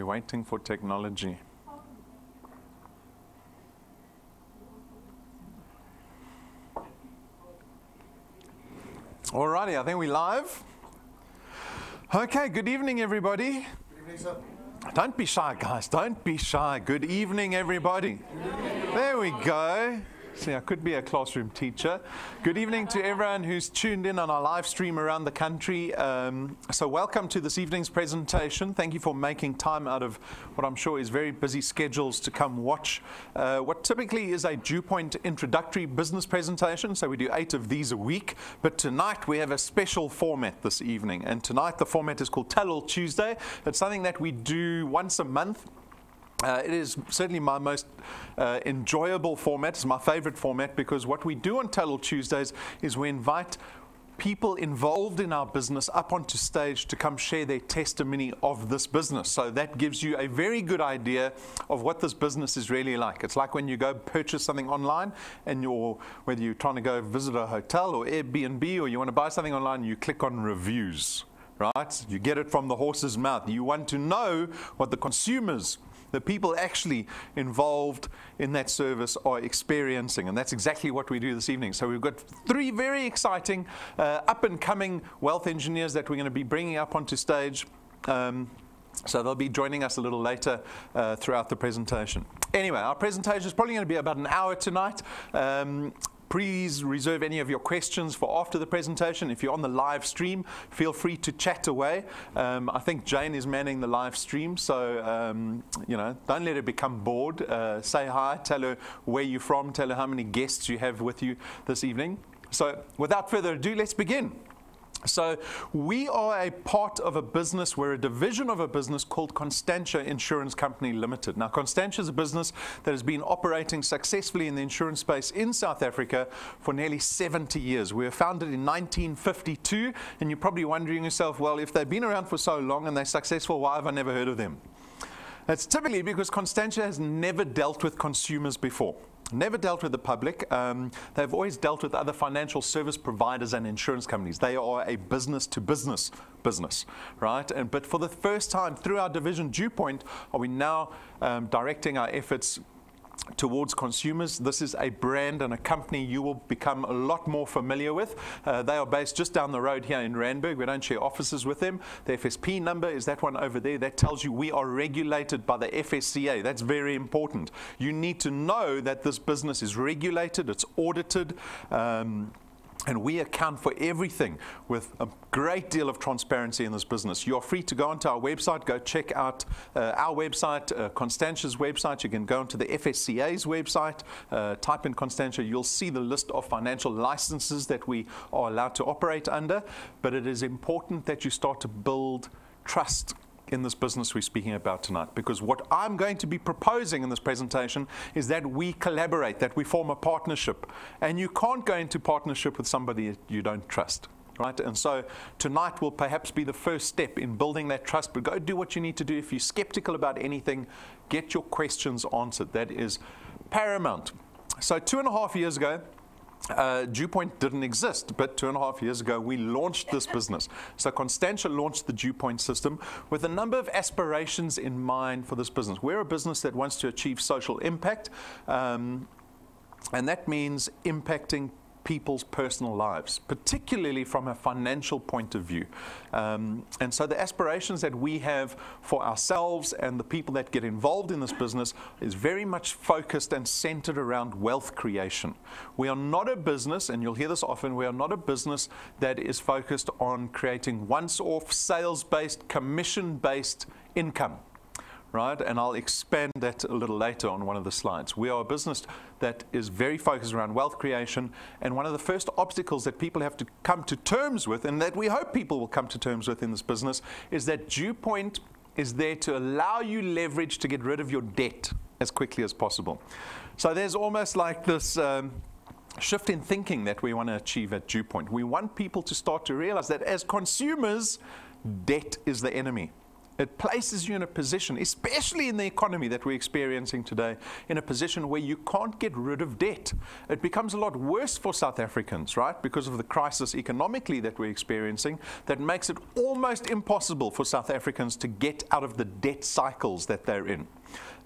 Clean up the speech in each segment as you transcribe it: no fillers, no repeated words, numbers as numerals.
We're waiting for technology. Alrighty, I think we're live. Okay, good evening, everybody. Good evening, sir. Don't be shy, guys. Don't be shy. Good evening, everybody. There we go. See, I could be a classroom teacher. Good evening to everyone who's tuned in on our live stream around the country. So welcome to this evening's presentation. Thank you for making time out of what I'm sure is very busy schedules to come watch what typically is a DuePoint introductory business presentation. So we do 8 of these a week. But tonight we have a special format this evening. And tonight the format is called Tell All Tuesday. It's something that we do once a month. It is certainly my most enjoyable format. It's my favorite format because what we do on Tell All Tuesdays is we invite people involved in our business up onto stage to come share their testimony of this business. So that gives you a very good idea of what this business is really like. It's like when you go purchase something online and whether you're trying to go visit a hotel or Airbnb or you want to buy something online, you click on reviews, right? You get it from the horse's mouth. You want to know what the consumers, the people actually involved in that service are experiencing. And that's exactly what we do this evening. So we've got 3 very exciting up-and-coming wealth engineers that we're going to be bringing up onto stage. So they'll be joining us a little later throughout the presentation. Anyway, our presentation is probably going to be about an hour tonight. Please reserve any of your questions for after the presentation. If you're on the live stream, feel free to chat away. I think Jane is manning the live stream, so don't let her become bored. Say hi, tell her where you're from, tell her how many guests you have with you this evening. So without further ado, let's begin. So we are a part of a business, we're a division of a business called Constantia Insurance Company Limited. Now, Constantia is a business that has been operating successfully in the insurance space in South Africa for nearly 70 years. We were founded in 1952, and you're probably wondering yourself, well, if they've been around for so long and they're successful, why have I never heard of them? That's typically because Constantia has never dealt with consumers before. Never dealt with the public. They've always dealt with other financial service providers and insurance companies. They are a business-to-business business, right? But for the first time through our division DuePoint, are we now directing our efforts towards consumers. This is a brand and a company you will become a lot more familiar with. They are based just down the road here in Randburg. We don't share offices with them. The FSP number is that one over there. That tells you we are regulated by the FSCA. That's very important. You need to know that this business is regulated, it's audited, and we account for everything with a great deal of transparency in this business. You're free to go onto our website, go check out our website, Constantia's website. You can go onto the FSCA's website, type in Constantia. You'll see the list of financial licenses that we are allowed to operate under. But it is important that you start to build trust in this business we're speaking about tonight, because what I'm going to be proposing in this presentation is that we collaborate, that we form a partnership, and you can't go into partnership with somebody you don't trust, right? And so tonight will perhaps be the first step in building that trust, but go do what you need to do. If you're skeptical about anything, get your questions answered. That is paramount. So 2.5 years ago, DuePoint didn't exist, but 2.5 years ago we launched this business. So Constantia launched the DuePoint system with a number of aspirations in mind for this business. We're a business that wants to achieve social impact, and that means impacting people's personal lives, particularly from a financial point of view. And so the aspirations that we have for ourselves and the people that get involved in this business is very much focused and centered around wealth creation. We are not a business, and you'll hear this often, we are not a business that is focused on creating once-off, sales-based, commission-based income. Right, and I'll expand that a little later on one of the slides. We are a business that is very focused around wealth creation, and one of the first obstacles that people have to come to terms with, and that we hope people will come to terms with in this business, is that DuePoint is there to allow you leverage to get rid of your debt as quickly as possible. So there's almost like this shift in thinking that we want to achieve at DuePoint. We want people to start to realize that as consumers, debt is the enemy. It places you in a position, especially in the economy that we're experiencing today, in a position where you can't get rid of debt. It becomes a lot worse for South Africans, right? Because of the crisis economically that we're experiencing, that makes it almost impossible for South Africans to get out of the debt cycles that they're in.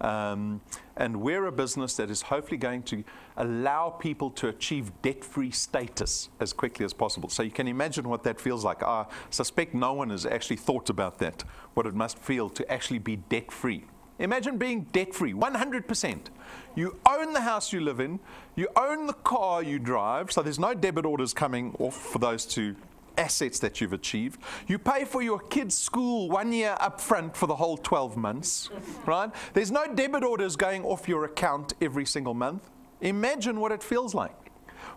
And we're a business that is hopefully going to allow people to achieve debt-free status as quickly as possible. So you can imagine what that feels like. I suspect no one has actually thought about that, what it must feel to actually be debt-free. Imagine being debt-free, 100%. You own the house you live in, you own the car you drive, so there's no debit orders coming off for those two assets that you've achieved. You pay for your kids' school 1 year up front for the whole 12 months, right? There's no debit orders going off your account every single month. Imagine what it feels like.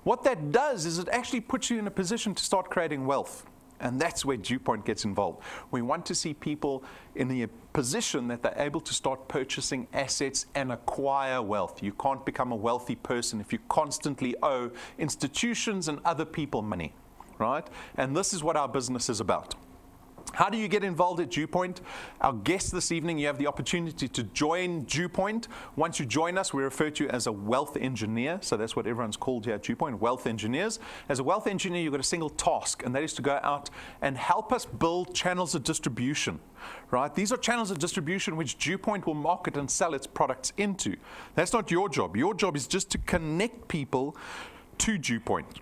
What that does is it actually puts you in a position to start creating wealth. And that's where DuePoint gets involved. We want to see people in the position that they're able to start purchasing assets and acquire wealth. You can't become a wealthy person if you constantly owe institutions and other people money. Right? And this is what our business is about. How do you get involved at DuePoint? Our guest this evening, you have the opportunity to join DuePoint. Once you join us, we refer to you as a wealth engineer. So that's what everyone's called here at DuePoint, wealth engineers. As a wealth engineer, you've got a single task, and that is to go out and help us build channels of distribution. Right? These are channels of distribution which DuePoint will market and sell its products into. That's not your job. Your job is just to connect people to DuePoint.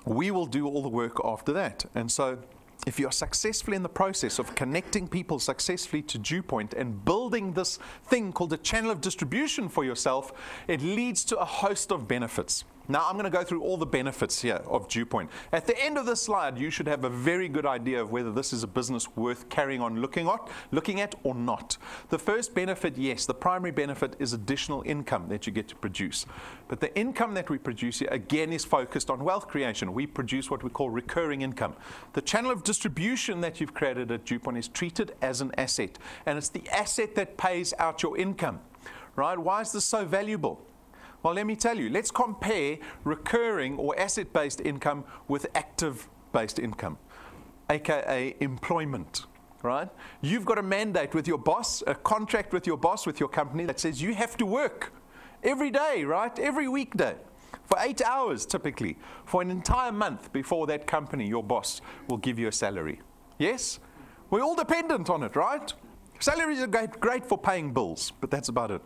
We will do all the work after that. And so if you're successful in the process of connecting people successfully to DuePoint and building this thing called a channel of distribution for yourself, it leads to a host of benefits. Now, I'm going to go through all the benefits here of DuePoint. At the end of this slide, you should have a very good idea of whether this is a business worth carrying on looking at or not. The first benefit, yes, the primary benefit is additional income that you get to produce. But the income that we produce here, again, is focused on wealth creation. We produce what we call recurring income. The channel of distribution that you've created at DuePoint is treated as an asset. And it's the asset that pays out your income. Right? Why is this so valuable? Well, let me tell you, let's compare recurring or asset-based income with active-based income, aka employment, right? You've got a mandate with your boss, a contract with your boss, with your company that says you have to work every day, right? Every weekday for 8 hours typically for an entire month before that company, your boss, will give you a salary. Yes? We're all dependent on it, right? Salaries are great for paying bills, but that's about it.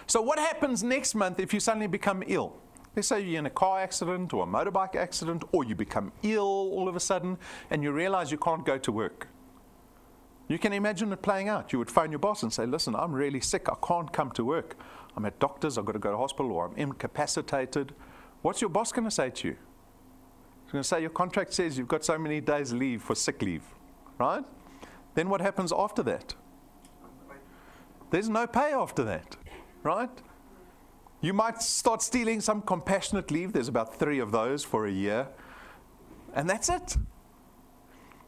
So what happens next month if you suddenly become ill? Let's say you're in a car accident or a motorbike accident, or you become ill all of a sudden and you realize you can't go to work. You can imagine it playing out. You would phone your boss and say, listen, I'm really sick. I can't come to work. I'm at doctor's. I've got to go to hospital, or I'm incapacitated. What's your boss going to say to you? He's going to say your contract says you've got so many days leave for sick leave, right? Then what happens after that? There's no pay after that. Right? You might start stealing some compassionate leave. There's about 3 of those for a year. And that's it.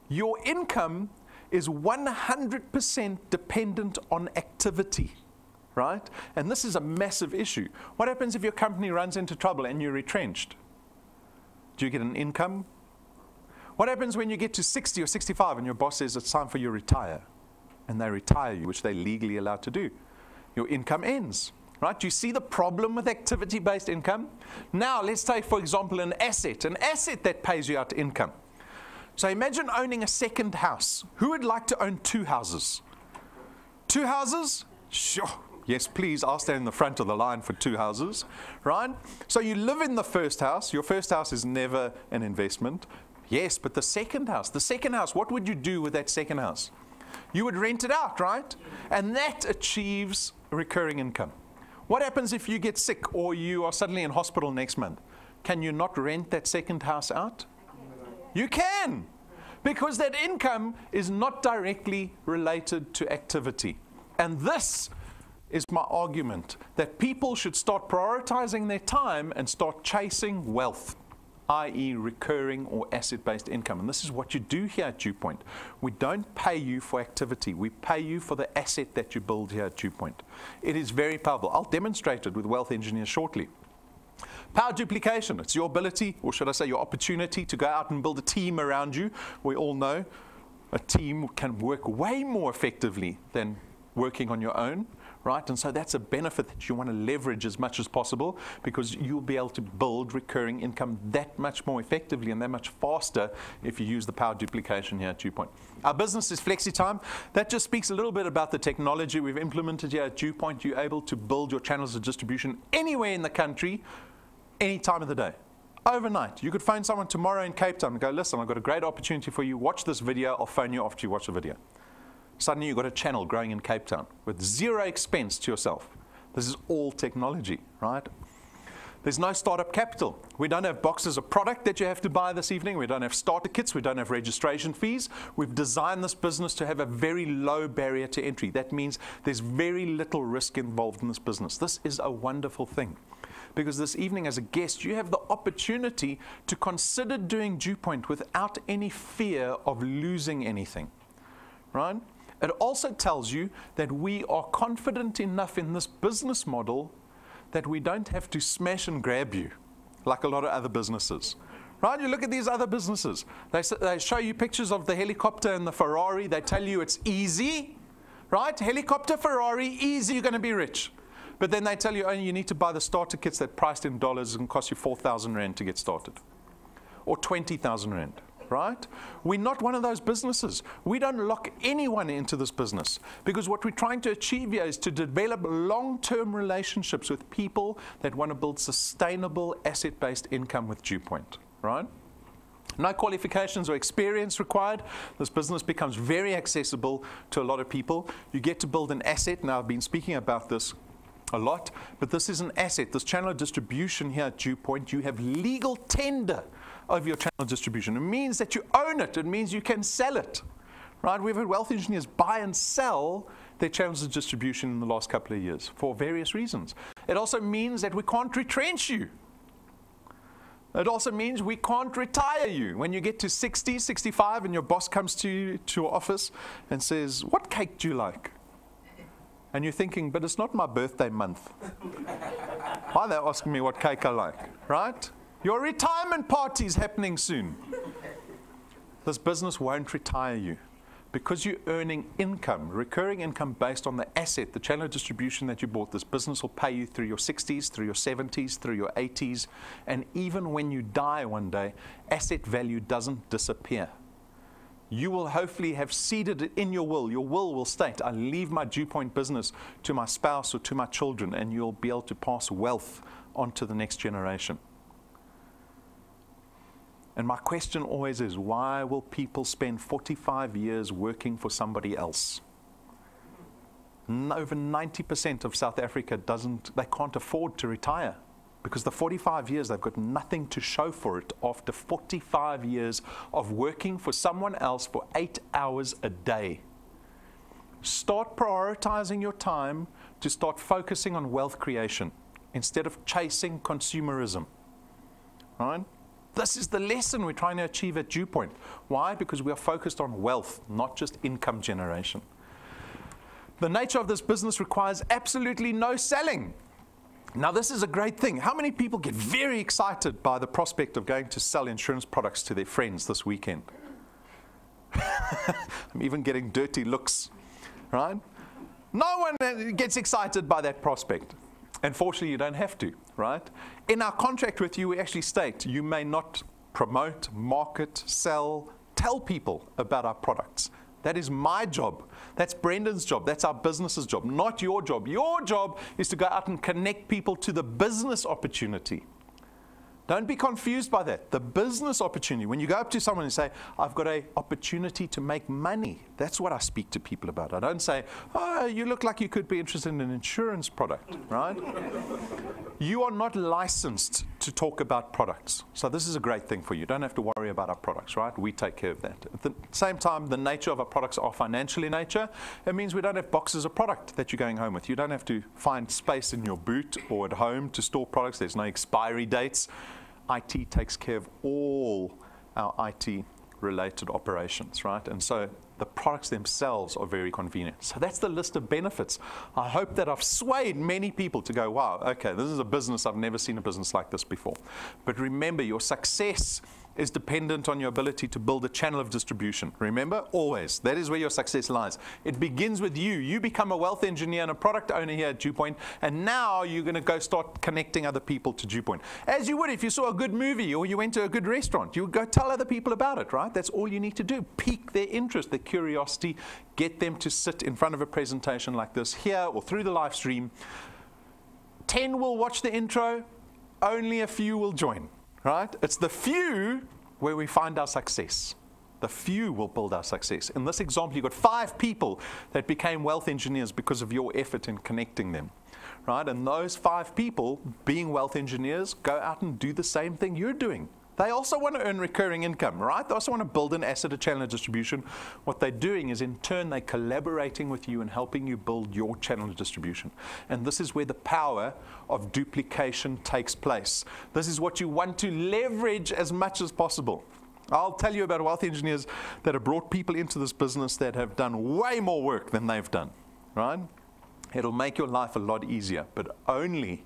Your income is 100% dependent on activity. Right? And this is a massive issue. What happens if your company runs into trouble and you're retrenched? Do you get an income? What happens when you get to 60 or 65 and your boss says it's time for you to retire? And they retire you, which they're legally allowed to do. Your income ends, right? Do you see the problem with activity-based income? Now, let's take, for example, an asset that pays you out income. So imagine owning a second house. Who would like to own 2 houses? 2 houses? Sure. Yes, please, I'll stand in the front of the line for 2 houses, right? So you live in the first house. Your first house is never an investment. Yes, but the second house, what would you do with that second house? You would rent it out, right? And that achieves recurring income. What happens if you get sick or you are suddenly in hospital next month? Can you not rent that second house out? You can, because that income is not directly related to activity. And this is my argument, that people should start prioritizing their time and start chasing wealth, i.e. recurring or asset-based income. And this is what you do here at DuePoint. We don't pay you for activity. We pay you for the asset that you build here at DuePoint. It is very powerful. I'll demonstrate it with wealth engineers shortly. Power duplication. It's your ability, or should I say your opportunity, to go out and build a team around you. We all know a team can work way more effectively than working on your own, right? And so that's a benefit that you want to leverage as much as possible, because you'll be able to build recurring income that much more effectively and that much faster if you use the power duplication here at DuePoint. Our business is FlexiTime. That just speaks a little bit about the technology we've implemented here at DuePoint. You're able to build your channels of distribution anywhere in the country, any time of the day. Overnight. You could phone someone tomorrow in Cape Town and go, listen, I've got a great opportunity for you. Watch this video. I'll phone you after you watch the video. Suddenly you've got a channel growing in Cape Town with zero expense to yourself. This is all technology, right? There's no startup capital. We don't have boxes of product that you have to buy this evening. We don't have starter kits. We don't have registration fees. We've designed this business to have a very low barrier to entry. That means there's very little risk involved in this business. This is a wonderful thing, because this evening as a guest, you have the opportunity to consider doing DuePoint without any fear of losing anything, right? It also tells you that we are confident enough in this business model that we don't have to smash and grab you like a lot of other businesses, right? You look at these other businesses. They show you pictures of the helicopter and the Ferrari. They tell you it's easy, right? Helicopter, Ferrari, easy, you're going to be rich. But then they tell you, oh, you need to buy the starter kits that priced in dollars and cost you 4,000 Rand to get started, or 20,000 Rand. Right? We're not one of those businesses. We don't lock anyone into this business, because what we're trying to achieve here is to develop long-term relationships with people that want to build sustainable asset-based income with DuePoint, right? No qualifications or experience required. This business becomes very accessible to a lot of people. You get to build an asset. Now, I've been speaking about this a lot, but this is an asset. This channel of distribution here at DuePoint, you have legal tender over your channel of distribution. It means that you own it. It means you can sell it, right? We've had wealth engineers buy and sell their channels of distribution in the last couple of years for various reasons. It also means that we can't retrench you. It also means we can't retire you. When you get to 60, 65, and your boss comes to your office and says, what cake do you like? And you're thinking, but it's not my birthday month. Why are they asking me what cake I like, right? Your retirement party is happening soon. This business won't retire you, because you're earning income, recurring income based on the asset, the channel of distribution that you bought. This business will pay you through your 60s, through your 70s, through your 80s, and even when you die one day, asset value doesn't disappear. You will hopefully have seeded it in your will. Your will will state, I leave my DuePoint business to my spouse or to my children, and you'll be able to pass wealth on to the next generation. And my question always is, why will people spend 45 years working for somebody else? Over 90% of South Africa they can't afford to retire, because the 45 years, they've got nothing to show for it after 45 years of working for someone else for 8 hours a day. Start prioritizing your time to start focusing on wealth creation instead of chasing consumerism, right? This is the lesson we're trying to achieve at DuePoint. Why? Because we are focused on wealth, not just income generation. The nature of this business requires absolutely no selling. Now, this is a great thing. How many people get very excited by the prospect of going to sell insurance products to their friends this weekend? I'm even getting dirty looks, right? No one gets excited by that prospect. Unfortunately, you don't have to, right? In our contract with you, we actually state you may not promote, market, sell, tell people about our products. That is my job. That's Brendan's job. That's our business's job, not your job. Your job is to go out and connect people to the business opportunity. Don't be confused by that. The business opportunity. When you go up to someone and say, I've got an opportunity to make money, that's what I speak to people about. I don't say, oh, you look like you could be interested in an insurance product, right? You are not licensed to talk about products. So this is a great thing for you. You don't have to worry about our products, right? We take care of that. At the same time, the nature of our products are financial in nature. It means we don't have boxes of product that you're going home with. You don't have to find space in your boot or at home to store products. There's no expiry dates. IT takes care of all our IT-related operations, right? And so the products themselves are very convenient. So that's the list of benefits. I hope that I've swayed many people to go, wow, okay, this is a business. I've never seen a business like this before. But remember, your success is dependent on your ability to build a channel of distribution. Remember, always. That is where your success lies. It begins with you. You become a wealth engineer and a product owner here at DuePoint, and now you're going to go start connecting other people to DuePoint. As you would if you saw a good movie or you went to a good restaurant. You would go tell other people about it, right? That's all you need to do. Pique their interest, their curiosity, get them to sit in front of a presentation like this here or through the live stream. 10 will watch the intro, only a few will join. Right? It's the few where we find our success. The few will build our success. In this example, you've got 5 people that became wealth engineers because of your effort in connecting them. Right? And those 5 people, being wealth engineers, go out and do the same thing you're doing. They also want to earn recurring income, right? They also want to build an asset, a channel of distribution. What they're doing is, in turn, they're collaborating with you and helping you build your channel of distribution. And this is where the power of duplication takes place. This is what you want to leverage as much as possible. I'll tell you about wealth engineers that have brought people into this business that have done way more work than they've done, right? It'll make your life a lot easier, but only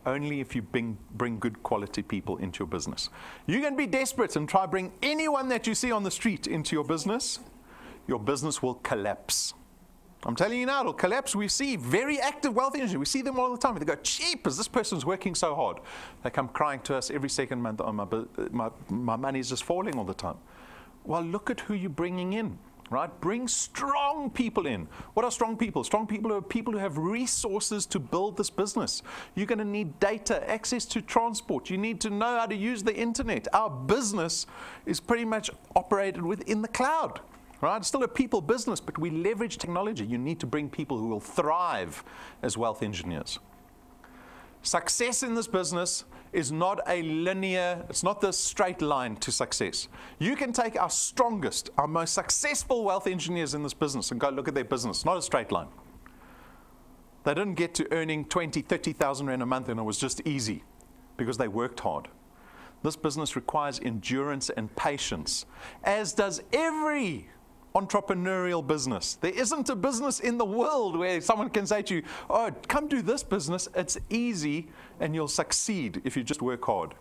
if you bring good quality people into your business. You can be desperate and try bring anyone that you see on the street into your business will collapse. I'm telling you now, it'll collapse. We see very active wealth engineers. We see them all the time. They go, "Cheapers, this person's working so hard." They come crying to us every second month, "Oh, my money's just falling all the time." Well, look at who you're bringing in. Right? Bring strong people in. What are strong people? Strong people are people who have resources to build this business. You're going to need data, access to transport. You need to know how to use the internet. Our business is pretty much operated within the cloud. Right? It's still a people business, but we leverage technology. You need to bring people who will thrive as wealth engineers. Success in this business is not a linear, it's not the straight line to success. You can take our strongest, our most successful wealth engineers in this business and go look at their business, not a straight line. They didn't get to earning 20, 30,000 Rand a month and it was just easy because they worked hard. This business requires endurance and patience, as does every entrepreneurial business. There isn't a business in the world where someone can say to you, "Oh, come do this business. It's easy and you'll succeed if you just work hard."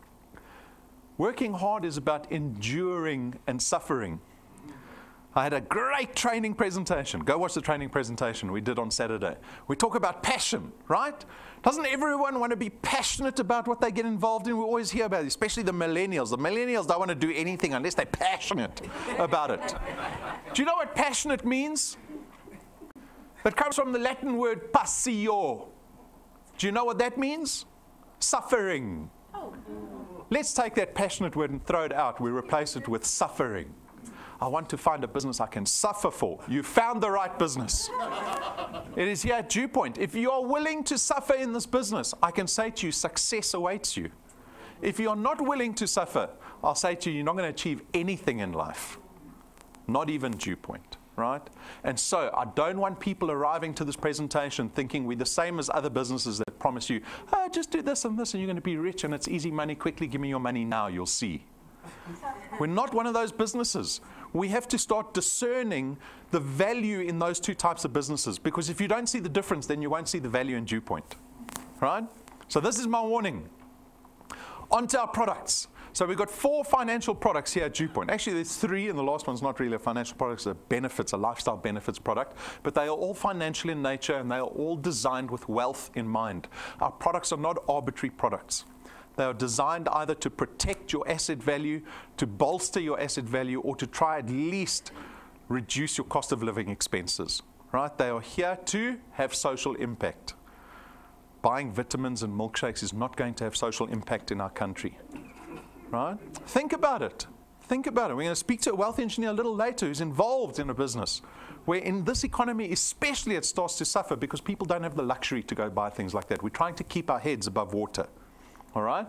Working hard is about enduring and suffering. I had a great training presentation. Go watch the training presentation we did on Saturday. We talk about passion, right? Doesn't everyone want to be passionate about what they get involved in? We always hear about it, especially the millennials. The millennials don't want to do anything unless they're passionate about it. Do you know what passionate means? It comes from the Latin word passio. Do you know what that means? Suffering. Let's take that passionate word and throw it out. We replace it with suffering. I want to find a business I can suffer for. You found the right business. It is here at DuePoint. If you are willing to suffer in this business, I can say to you, success awaits you. If you are not willing to suffer, I'll say to you, you're not going to achieve anything in life. Not even DuePoint, right? And so I don't want people arriving to this presentation thinking we're the same as other businesses that promise you, "Oh, just do this and this and you're going to be rich and it's easy money, quickly give me your money now, you'll see." We're not one of those businesses. We have to start discerning the value in those two types of businesses, because if you don't see the difference, then you won't see the value in DuePoint, right? So this is my warning. On to our products. So we've got 4 financial products here at DuePoint. Actually, there's 3, and the last one's not really a financial product, it's a benefits, a lifestyle benefits product. But they are all financial in nature, and they are all designed with wealth in mind. Our products are not arbitrary products. They are designed either to protect your asset value, to bolster your asset value, or to try at least reduce your cost of living expenses, right? They are here to have social impact. Buying vitamins and milkshakes is not going to have social impact in our country, right? Think about it. Think about it. We're going to speak to a wealth engineer a little later who's involved in a business where in this economy especially it starts to suffer because people don't have the luxury to go buy things like that. We're trying to keep our heads above water. All right?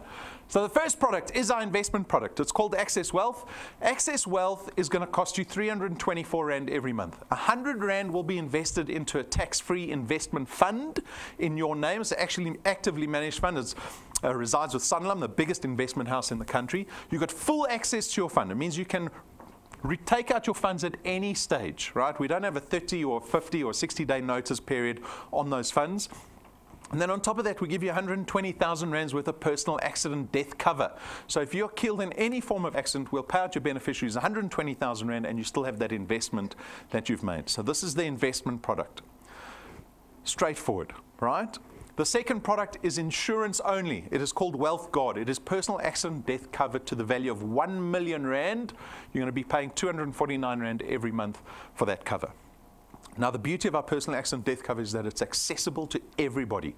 So the first product is our investment product. It's called Access Wealth. Access Wealth is going to cost you 324 Rand every month. 100 Rand will be invested into a tax-free investment fund in your name. It's actually an actively managed fund. It resides with Sanlam, the biggest investment house in the country. You've got full access to your fund. It means you can take out your funds at any stage, right? We don't have a 30 or 50 or 60-day notice period on those funds. And then on top of that, we give you 120,000 rands worth of personal accident death cover. So if you're killed in any form of accident, we'll pay out your beneficiaries 120,000 rand, and you still have that investment that you've made. So this is the investment product. Straightforward, right? The second product is insurance only. It is called Wealth Guard. It is personal accident death cover to the value of 1 million rand. You're going to be paying 249 rand every month for that cover. Now, the beauty of our personal accident death cover is that it's accessible to everybody.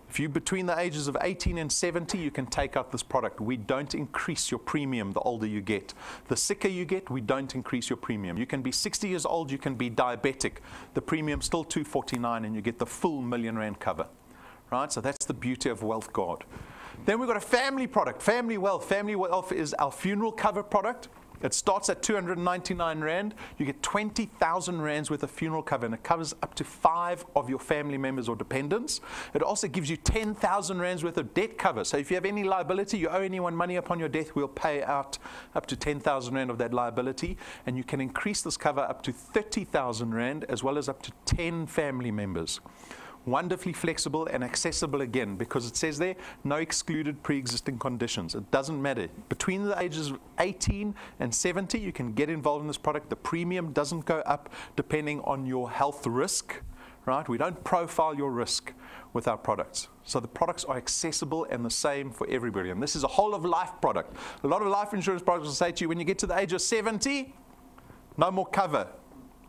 If you're between the ages of 18 and 70, you can take out this product. We don't increase your premium the older you get. The sicker you get, we don't increase your premium. You can be 60 years old, you can be diabetic. The premium's still 249 and you get the full 1 million rand cover. Right? So that's the beauty of Wealth Guard. Then we've got a family product, Family Wealth. Family Wealth is our funeral cover product. It starts at 299 rand. You get 20,000 rands worth of funeral cover, and it covers up to 5 of your family members or dependents. It also gives you 10,000 rands worth of debt cover. So if you have any liability, you owe anyone money upon your death, we'll pay out up to 10,000 rand of that liability, and you can increase this cover up to 30,000 rand as well as up to 10 family members. Wonderfully flexible and accessible again, because it says there, no excluded pre-existing conditions. It doesn't matter. Between the ages of 18 and 70, you can get involved in this product. The premium doesn't go up depending on your health risk, right? We don't profile your risk with our products. So the products are accessible and the same for everybody. And this is a whole of life product. A lot of life insurance products will say to you, when you get to the age of 70, no more cover.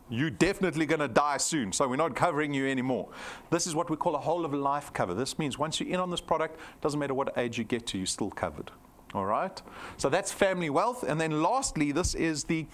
You're definitely going to die soon, so we're not covering you anymore. This is what we call a whole of life cover. This means once you're in on this product, doesn't matter what age you get to, you're still covered. All right? So that's Family Wealth. And then lastly, this is the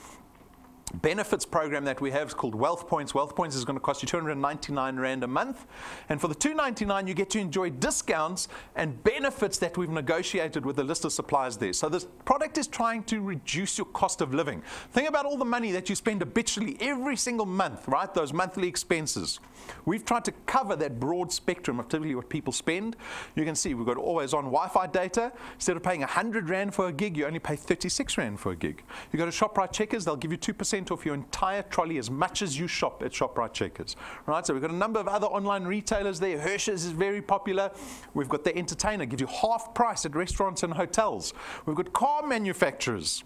benefits program that we have. It's called Wealth Points. Wealth Points is going to cost you 299 rand a month. And for the 299, you get to enjoy discounts and benefits that we've negotiated with the list of suppliers there. So this product is trying to reduce your cost of living. Think about all the money that you spend habitually every single month, right? Those monthly expenses. We've tried to cover that broad spectrum of typically what people spend. You can see we've got always on Wi-Fi data. Instead of paying 100 rand for a gig, you only pay 36 rand for a gig. You go to ShopRite Checkers, they'll give you 2% off your entire trolley as much as you shop at ShopRite Checkers. Right, so we've got a number of other online retailers there. Hershey's is very popular. We've got the Entertainer, gives you half price at restaurants and hotels. We've got car manufacturers.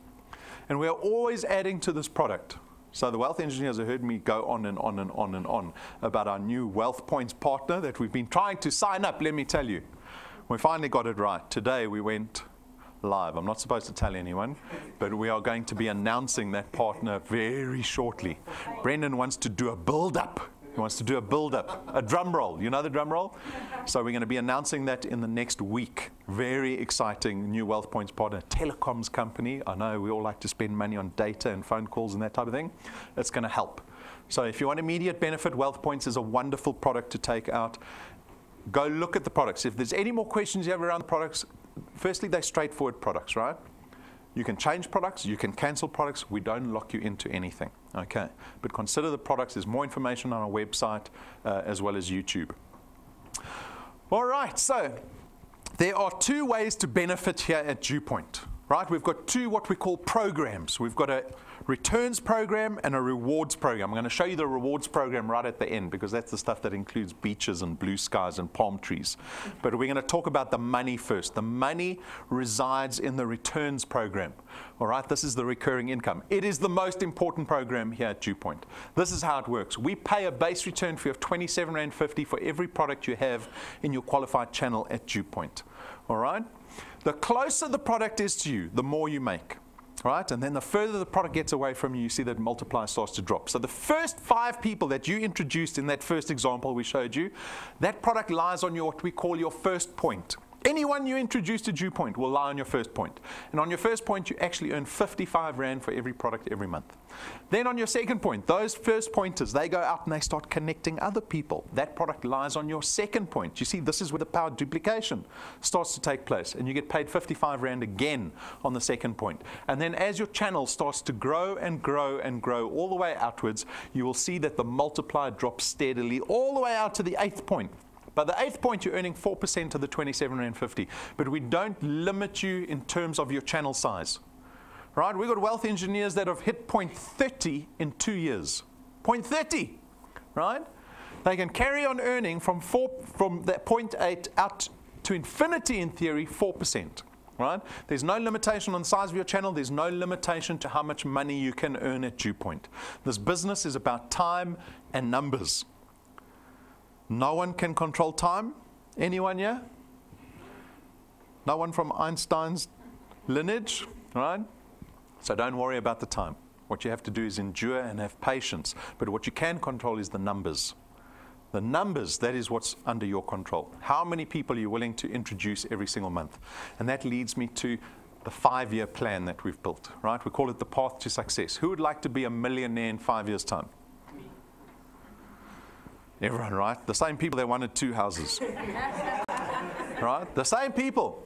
And we're always adding to this product. So the wealth engineers have heard me go on and on and on and on about our new Wealth Points partner that we've been trying to sign up, let me tell you. We finally got it right. Today we went live. I'm not supposed to tell anyone, but we are going to be announcing that partner very shortly. Brendan wants to do a build-up. He wants to do a build-up, a drum roll. You know the drum roll? So we're going to be announcing that in the next week. Very exciting new Wealth Points partner, telecoms company. I know we all like to spend money on data and phone calls and that type of thing. It's going to help. So if you want immediate benefit, Wealth Points is a wonderful product to take out. Go look at the products. If there's any more questions you have around the products, firstly, they're straightforward products, right? You can change products, you can cancel products. We don't lock you into anything, okay? But consider the products. There's more information on our website as well as YouTube. All right, so there are 2 ways to benefit here at DuePoint, right? We've got 2 what we call programs. We've got a returns program and a rewards program. I'm going to show you the rewards program right at the end, because that's the stuff that includes beaches and blue skies and palm trees. But we're going to talk about the money first. The money resides in the returns program. All right, this is the recurring income. It is the most important program here at DuePoint. This is how it works. We pay a base return fee of 27.50 rand for every product you have in your qualified channel at DuePoint. All right? The closer the product is to you, the more you make. Right? And then the further the product gets away from you, you see that multiplier starts to drop. So the first 5 people that you introduced in that first example we showed you, that product lies on your, what we call your first point. Anyone you introduce to DuePoint will lie on your first point. And on your first point, you actually earn 55 rand for every product every month. Then on your second point, those first pointers, they go out and they start connecting other people. That product lies on your second point. You see, this is where the power duplication starts to take place. And you get paid 55 rand again on the second point. And then as your channel starts to grow and grow and grow all the way outwards, you will see that the multiplier drops steadily all the way out to the 8th point. By the 8th point, you're earning 4% of the 27.50 rand. But we don't limit you in terms of your channel size. Right? We've got wealth engineers that have hit point 30 in 2 years. Point 30, right? They can carry on earning from that 0.8 out to infinity in theory, 4%. Right? There's no limitation on the size of your channel. There's no limitation to how much money you can earn at DuePoint. This business is about time and numbers. No one can control time. Anyone here? No one from Einstein's lineage, right? So don't worry about the time. What you have to do is endure and have patience. But what you can control is the numbers. The numbers, that is what's under your control. How many people are you willing to introduce every single month? And that leads me to the 5-year plan that we've built, right? We call it the path to success. Who would like to be a millionaire in 5 years' time? Everyone, right? The same people that wanted 2 houses. Right? The same people.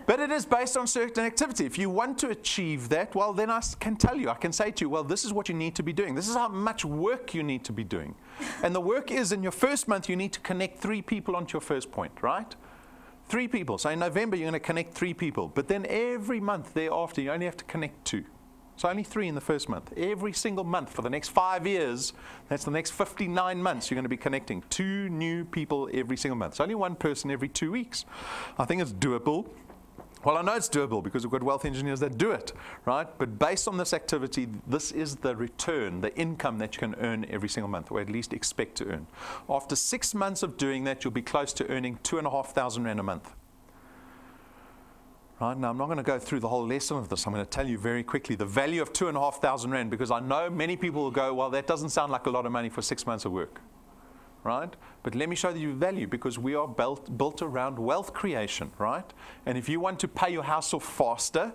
But it is based on certain activity. If you want to achieve that, well, then I can tell you, I can say to you, well, this is what you need to be doing. This is how much work you need to be doing. And the work is, in your first month, you need to connect 3 people onto your first point, right? 3 people. So in November, you're going to connect 3 people. But then every month thereafter, you only have to connect 2. So only 3 in the first month. Every single month for the next 5 years, that's the next 59 months, you're going to be connecting 2 new people every single month. So only 1 person every 2 weeks. I think it's doable. Well, I know it's doable because we've got wealth engineers that do it, right? But based on this activity, this is the return, the income that you can earn every single month, or at least expect to earn. After 6 months of doing that, you'll be close to earning 2,500 Rand a month. Right, now, I'm not going to go through the whole lesson of this. I'm going to tell you very quickly the value of 2,500 Rand, because I know many people will go, well, that doesn't sound like a lot of money for 6 months of work. Right? But let me show you value, because we are built around wealth creation, right? And if you want to pay your house off faster,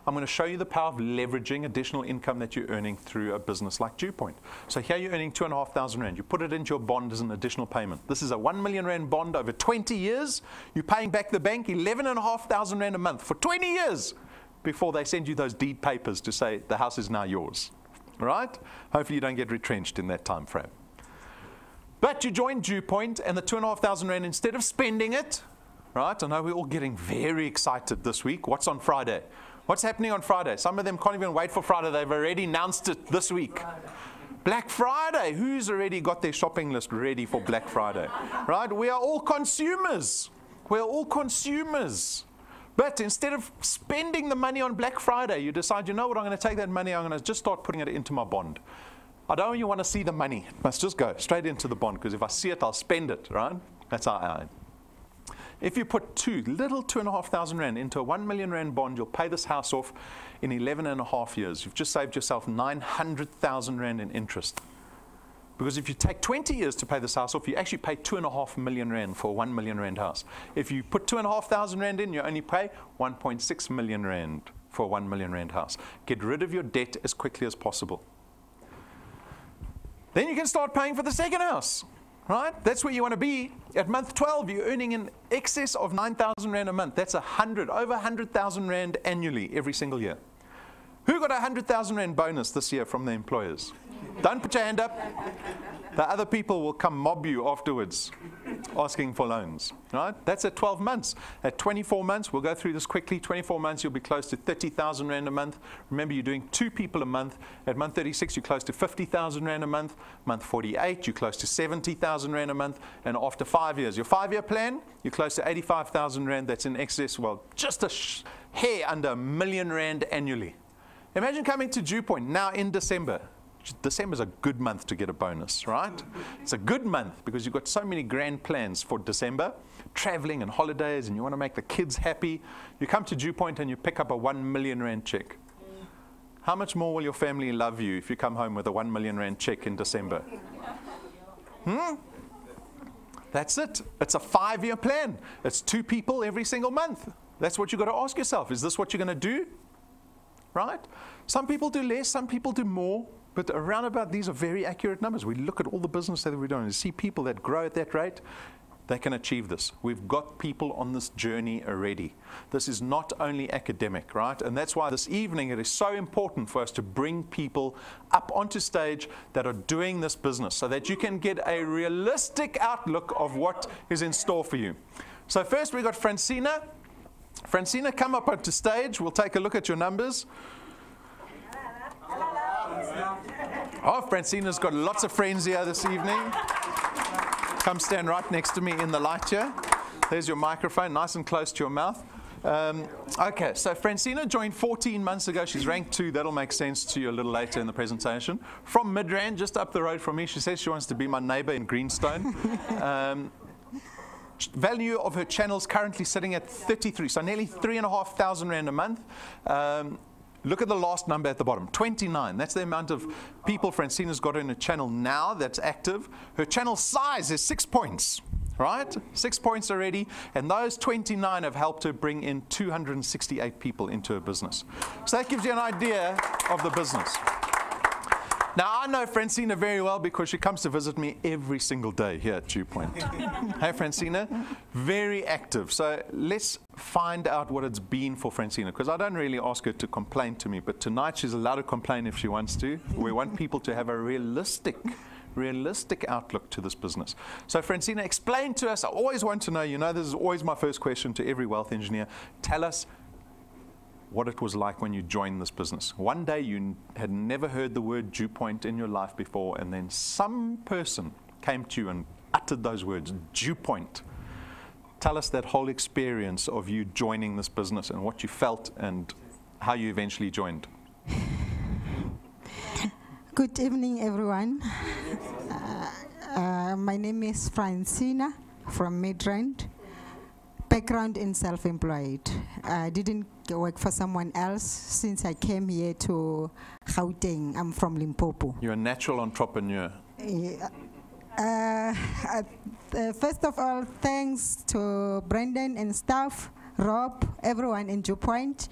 I'm going to show you the power of leveraging additional income that you're earning through a business like DuePoint. So here you're earning 2,500 Rand. You put it into your bond as an additional payment. This is a 1 million Rand bond over 20 years. You're paying back the bank 11,500 Rand a month for 20 years before they send you those deed papers to say the house is now yours, right? Hopefully you don't get retrenched in that time frame. But you join DuePoint, and the 2,500 Rand, instead of spending it, right? I know we're all getting very excited this week. What's on Friday? What's happening on Friday? Some of them can't even wait for Friday. They've already announced it this week. Black Friday. Who's already got their shopping list ready for Black Friday? Right? We are all consumers. We're all consumers. But instead of spending the money on Black Friday, you decide, you know what, I'm going to take that money, I'm going to just start putting it into my bond. I don't even want to see the money. It must just go straight into the bond, because if I see it, I'll spend it, right? That's our aim. If you put 2,500 Rand into a 1 million Rand bond, you'll pay this house off in 11.5 years. You've just saved yourself 900,000 Rand in interest. Because if you take 20 years to pay this house off, you actually pay 2.5 million Rand for a 1 million Rand house. If you put 2,500 Rand in, you only pay 1.6 million Rand for a 1 million Rand house. Get rid of your debt as quickly as possible. Then you can start paying for the second house, right? That's where you want to be. At month 12, you're earning in excess of 9,000 Rand a month. That's over 100,000 Rand annually every single year. Who got a 100,000 Rand bonus this year from the employers? Don't put your hand up. The other people will come mob you afterwards asking for loans, right? That's at 12 months. At 24 months, we'll go through this quickly. 24 months, you'll be close to 30,000 Rand a month. Remember, you're doing 2 people a month. At month 36, you're close to 50,000 Rand a month. Month 48, you're close to 70,000 Rand a month. And after 5 years, your 5-year plan, you're close to 85,000 Rand. That's in excess, well, just a hair under 1 million Rand annually. Imagine coming to DuePoint now in December. December's a good month to get a bonus, right? It's a good month because you've got so many grand plans for December, traveling and holidays, and you want to make the kids happy. You come to DuePoint and you pick up a 1 million Rand check. How much more will your family love you if you come home with a 1 million Rand check in December? That's it. It's a 5-year plan. It's 2 people every single month. That's what you've got to ask yourself. Is this what you're going to do? Right? Some people do less, some people do more. But around about these are very accurate numbers. We look at all the business that we're doing and see people that grow at that rate, they can achieve this. We've got people on this journey already. This is not only academic, right? And that's why this evening it is so important for us to bring people up onto stage that are doing this business so that you can get a realistic outlook of what is in store for you. So first we got Francina. Francina, come up onto stage. We'll take a look at your numbers. Oh, Francina's got lots of friends here this evening. Come stand right next to me in the light here. There's your microphone, nice and close to your mouth. Okay, so Francina joined 14 months ago. She's rank 2. That'll make sense to you a little later in the presentation. From Midrand, just up the road from me. She says she wants to be my neighbor in Greenstone. Value of her channel is currently sitting at 33, so nearly 3,500 Rand a month. Look at the last number at the bottom, 29. That's the amount of people Francina's got in her channel now that's active. Her channel size is 6 points, right? 6 points already, and those 29 have helped her bring in 268 people into her business. So that gives you an idea of the business. Now, I know Francina very well because she comes to visit me every single day here at DuePoint. Hey, Francina, very active. So let's find out what it's been for Francina, because I don't really ask her to complain to me, but tonight she's allowed to complain if she wants to. We want people to have a realistic outlook to this business. So Francina, explain to us, I always want to know, you know, this is always my first question to every wealth engineer. Tell us what it was like when you joined this business. One day you had never heard the word DuePoint in your life before, and then some person came to you and uttered those words, DuePoint. Tell us that whole experience of you joining this business and what you felt and how you eventually joined. Good evening, everyone. My name is Francina from Midrand. Background in self-employed. I didn't work for someone else since I came here to Gauteng. I'm from Limpopo. You're a natural entrepreneur. First of all, thanks to Brendan and staff, Rob, everyone in DuePoint,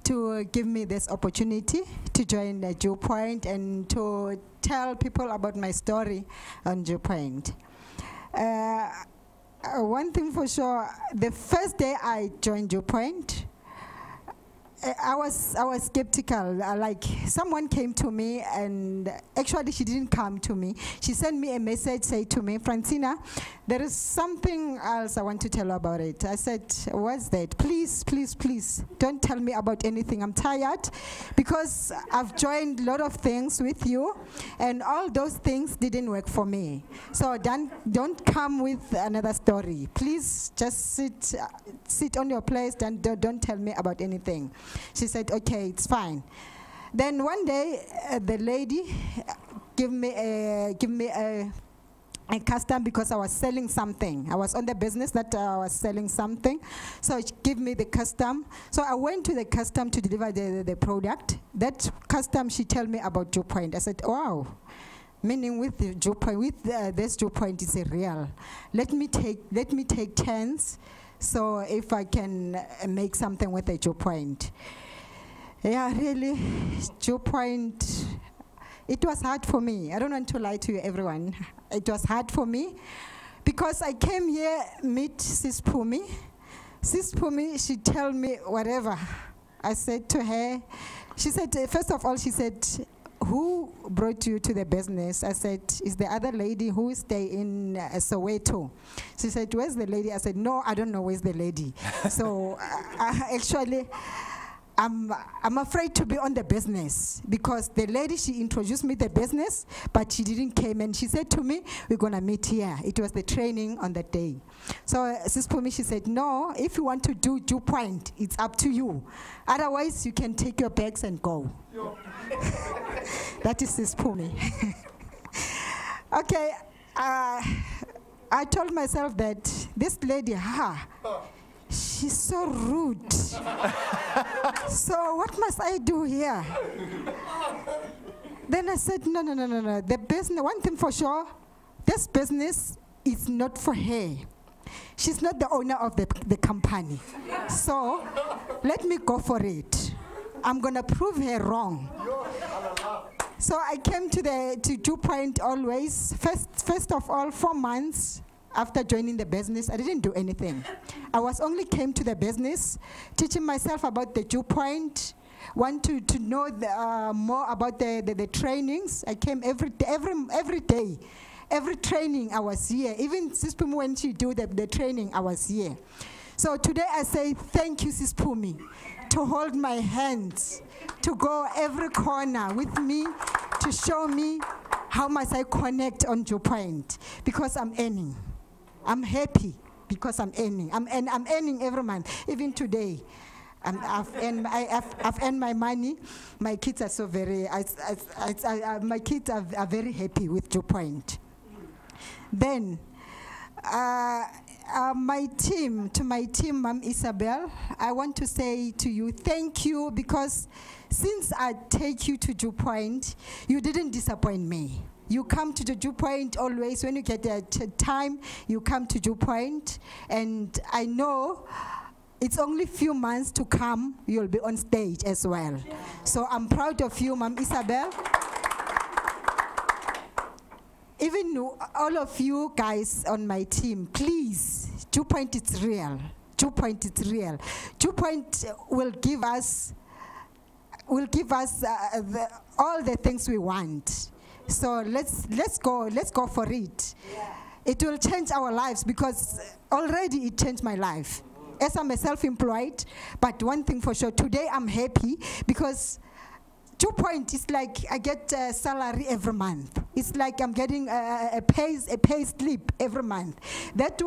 to give me this opportunity to join the DuePoint and to tell people about my story on DuePoint. One thing for sure, the first day I joined DuePoint, I was skeptical. Like, someone came to me, and actually she didn't come to me. She sent me a message, say to me, Francina, there is something else I want to tell you about it. I said, what's that? Please, please, please, don't tell me about anything. I'm tired because I've joined a lot of things with you, and all those things didn't work for me. So don't come with another story. Please just sit on your place and don't tell me about anything. She said, okay, it's fine. Then one day, the lady gave me a custom because I was selling something. I was on the business that I was selling something. So she gave me the custom. So I went to the custom to deliver the product. That custom, she told me about DuePoint. I said, wow. Meaning with the DuePoint, with this DuePoint is a real. Let me take chance. So if I can make something with a DuePoint. Yeah, really, DuePoint, it was hard for me. I don't want to lie to you, everyone. It was hard for me because I came here, meet Sis Pumi. Sis Pumi, she told me whatever. I said to her, she said, first of all, she said, who brought you to the business? I said, it's the other lady who stay in Soweto. She said, where's the lady? I said, no, I don't know where's the lady. So actually, I'm afraid to be on the business because the lady, she introduced me the business, but she didn't came, and she said to me, we're gonna meet here. It was the training on that day. So Sis Pumi, she said, no, if you want to do DuePoint, it's up to you. Otherwise, you can take your bags and go. That is Sis Pumi. Okay, I told myself that this lady, she's so rude. So what must I do here? Then I said, no. The business, one thing for sure, this business is not for her. She's not the owner of the company. So let me go for it. I'm gonna prove her wrong. So I came to DuePoint always. First of all, 4 months after joining the business, I didn't do anything. I was only came to the business, teaching myself about the DuePoint, want to know more about the trainings. I came every day. Every training I was here. Even Sis Pumi, when she do the training, I was here. So today I say thank you, Sis Pumi, to hold my hands, to go every corner with me, to show me how must I connect on DuePoint? Because I'm earning. I'm happy because I'm earning. I'm earning every month, even today. I've earned my money. My kids are so very, my kids are very happy with DuePoint. Then, my team, Mom Isabel, I want to say to you, thank you, because since I take you to DuePoint, you didn't disappoint me. You come to the DuePoint always. When you get the time, you come to DuePoint. And I know it's only a few months to come, you'll be on stage as well. So I'm proud of you, Mom Isabel. Even all of you guys on my team, please, DuePoint is real. DuePoint is real. DuePoint will give us all the things we want. So let's go for it. Yeah. It will change our lives, because already it changed my life. As I'm a self-employed, but one thing for sure, today I'm happy because DuePoint is like I get a salary every month. It's like I'm getting a pay slip every month. That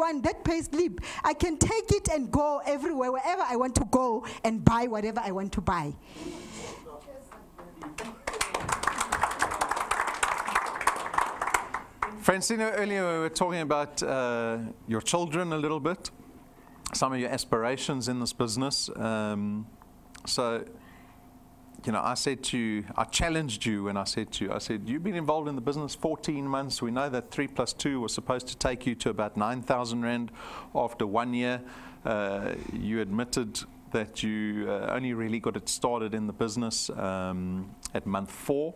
pay slip, I can take it and go everywhere, wherever I want to go, and buy whatever I want to buy. Francina, earlier we were talking about your children a little bit, some of your aspirations in this business. So, you know, I said to you, I challenged you when I said to you, I said, you've been involved in the business 14 months. We know that 3 + 2 was supposed to take you to about 9,000 Rand after 1 year. You admitted that you only really got it started in the business at month 4,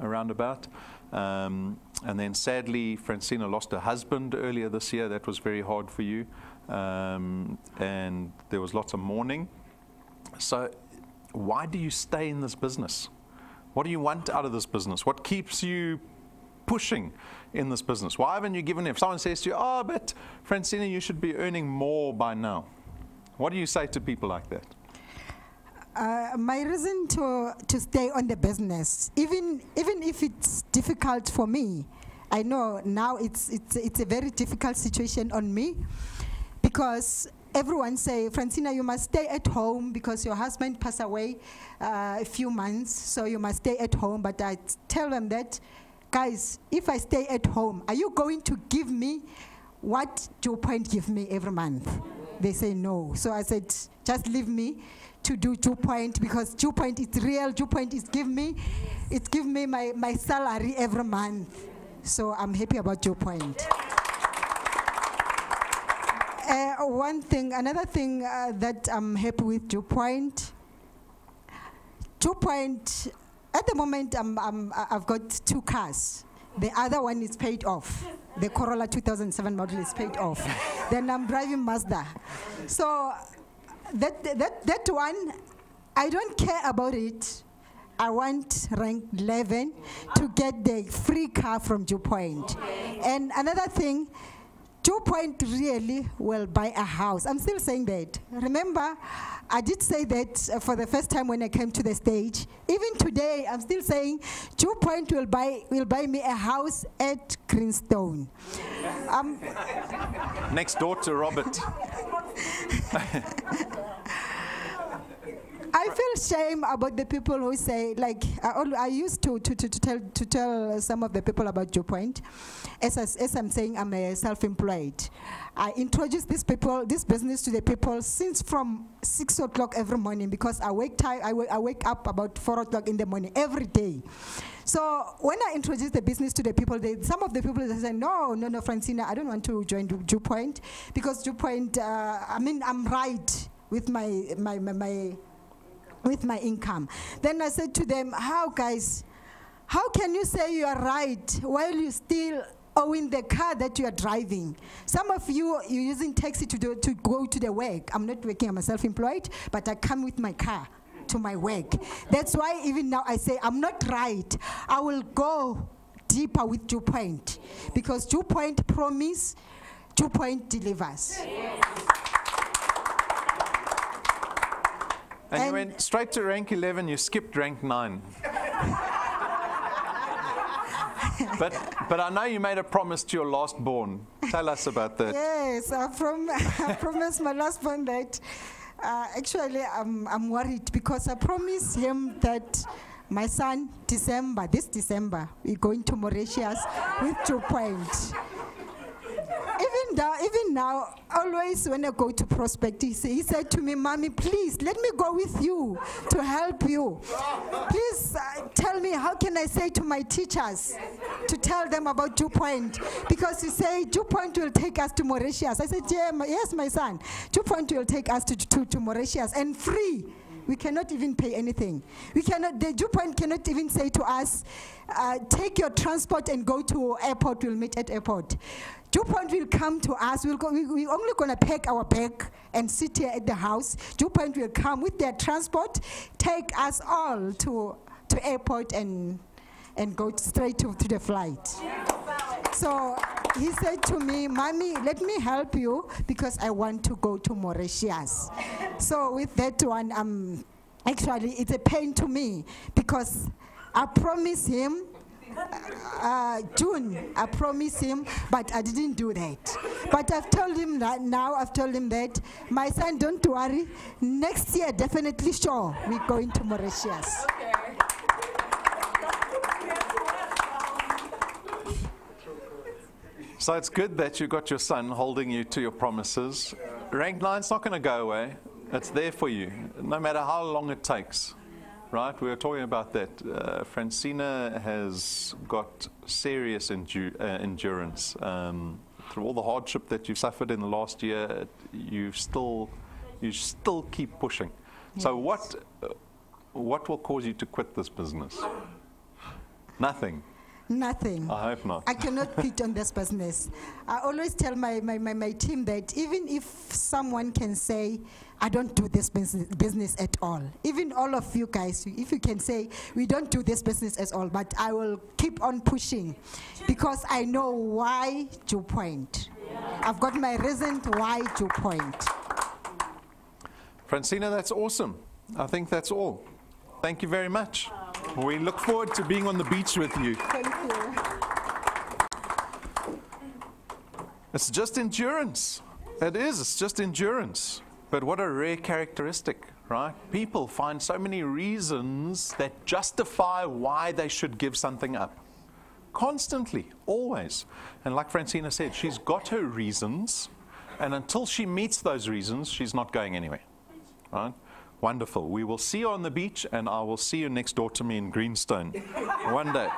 around about. And then sadly, Francina lost her husband earlier this year. That was very hard for you. And there was lots of mourning. So why do you stay in this business? What do you want out of this business? What keeps you pushing in this business? Why haven't you given it? If someone says to you, oh, but Francina, you should be earning more by now. What do you say to people like that? My reason to stay on the business, even if it's difficult for me, I know now it's a very difficult situation on me, because everyone say, Francina, you must stay at home because your husband passed away a few months, so you must stay at home. But I tell them that, guys, if I stay at home, are you going to give me what DuePoint give me every month? They say no. So I said, just leave me to do DuePoint, because DuePoint is real. DuePoint is give me my salary every month. So I'm happy about DuePoint. Another thing that I'm happy with DuePoint. DuePoint, at the moment, I've got 2 cars. The other one is paid off. The Corolla 2007 model is paid off. Then I'm driving Mazda. So that one, I don't care about it. I want rank 11 to get the free car from DuePoint. And another thing, DuePoint really will buy a house. I'm still saying that. Remember, I did say that for the first time when I came to the stage. Even today, I'm still saying DuePoint will buy me a house at Greenstone. Next door to Robert. I feel shame about the people who say, like, I used to tell some of the people about DuePoint. As I'm saying, I'm a self-employed. I introduce this business to the people since from 6 o'clock every morning, because I wake up about 4 o'clock in the morning every day. So when I introduce the business to the people, some of the people they say, no, Francina, I don't want to join DuePoint, because DuePoint, I'm right with my income. Then I said to them, how can you say you are right while you still owing the car that you are driving? Some of you're using taxi to go to the work. I'm not working, I'm self-employed, but I come with my car to my work. That's why even now I say I'm not right. I will go deeper with DuePoint, because DuePoint promise, DuePoint delivers. And you went straight to rank 11, you skipped rank 9. But I know you made a promise to your last born. Tell us about that. Yes, I promised my last-born that actually I'm worried because I promised him that my son, this December, we're going to Mauritius with DuePoint. Even now, always when I go to Prospect, he said to me, "Mommy, please, let me go with you to help you. Please tell me, how can I say to my teachers to tell them about DuePoint? Because you say DuePoint will take us to Mauritius." I said, "Yeah, yes, my son. DuePoint will take us to Mauritius and free. We cannot even pay anything. The DuePoint cannot even say to us, take your transport and go to airport, we'll meet at airport. DuePoint will come to us, we're only going to pack our bag and sit here at the house. DuePoint will come with their transport, take us all to airport and go straight to the flight." So he said to me, "Mommy, let me help you because I want to go to Mauritius." So with that one, actually it's a pain to me because I promised him June, I promised him, but I didn't do that. But I've told him that now, my son, don't worry, next year, definitely sure, we're going to Mauritius. Okay. So it's good that you got your son holding you to your promises. Rank 9's not going to go away. It's there for you, no matter how long it takes. Right? We were talking about that. Francina has got serious endurance. Through all the hardship that you've suffered in the last year, you still keep pushing. Yes. So what will cause you to quit this business? Nothing. Nothing. I hope not. I cannot quit on this business. I always tell my team that even if someone can say, "I don't do this business at all," even all of you guys, if you can say, "We don't do this business at all," but I will keep on pushing because I know why DuePoint. I've got my reason why DuePoint. Francina, that's awesome. I think that's all. Thank you very much. We look forward to being on the beach with you. Thank you. It's just endurance. It is. It's just endurance. But what a rare characteristic, right? People find so many reasons that justify why they should give something up. Constantly, always. And like Francina said, she's got her reasons, and until she meets those reasons, she's not going anywhere, right? Wonderful. We will see you on the beach, and I will see you next door to me in Greenstone one day.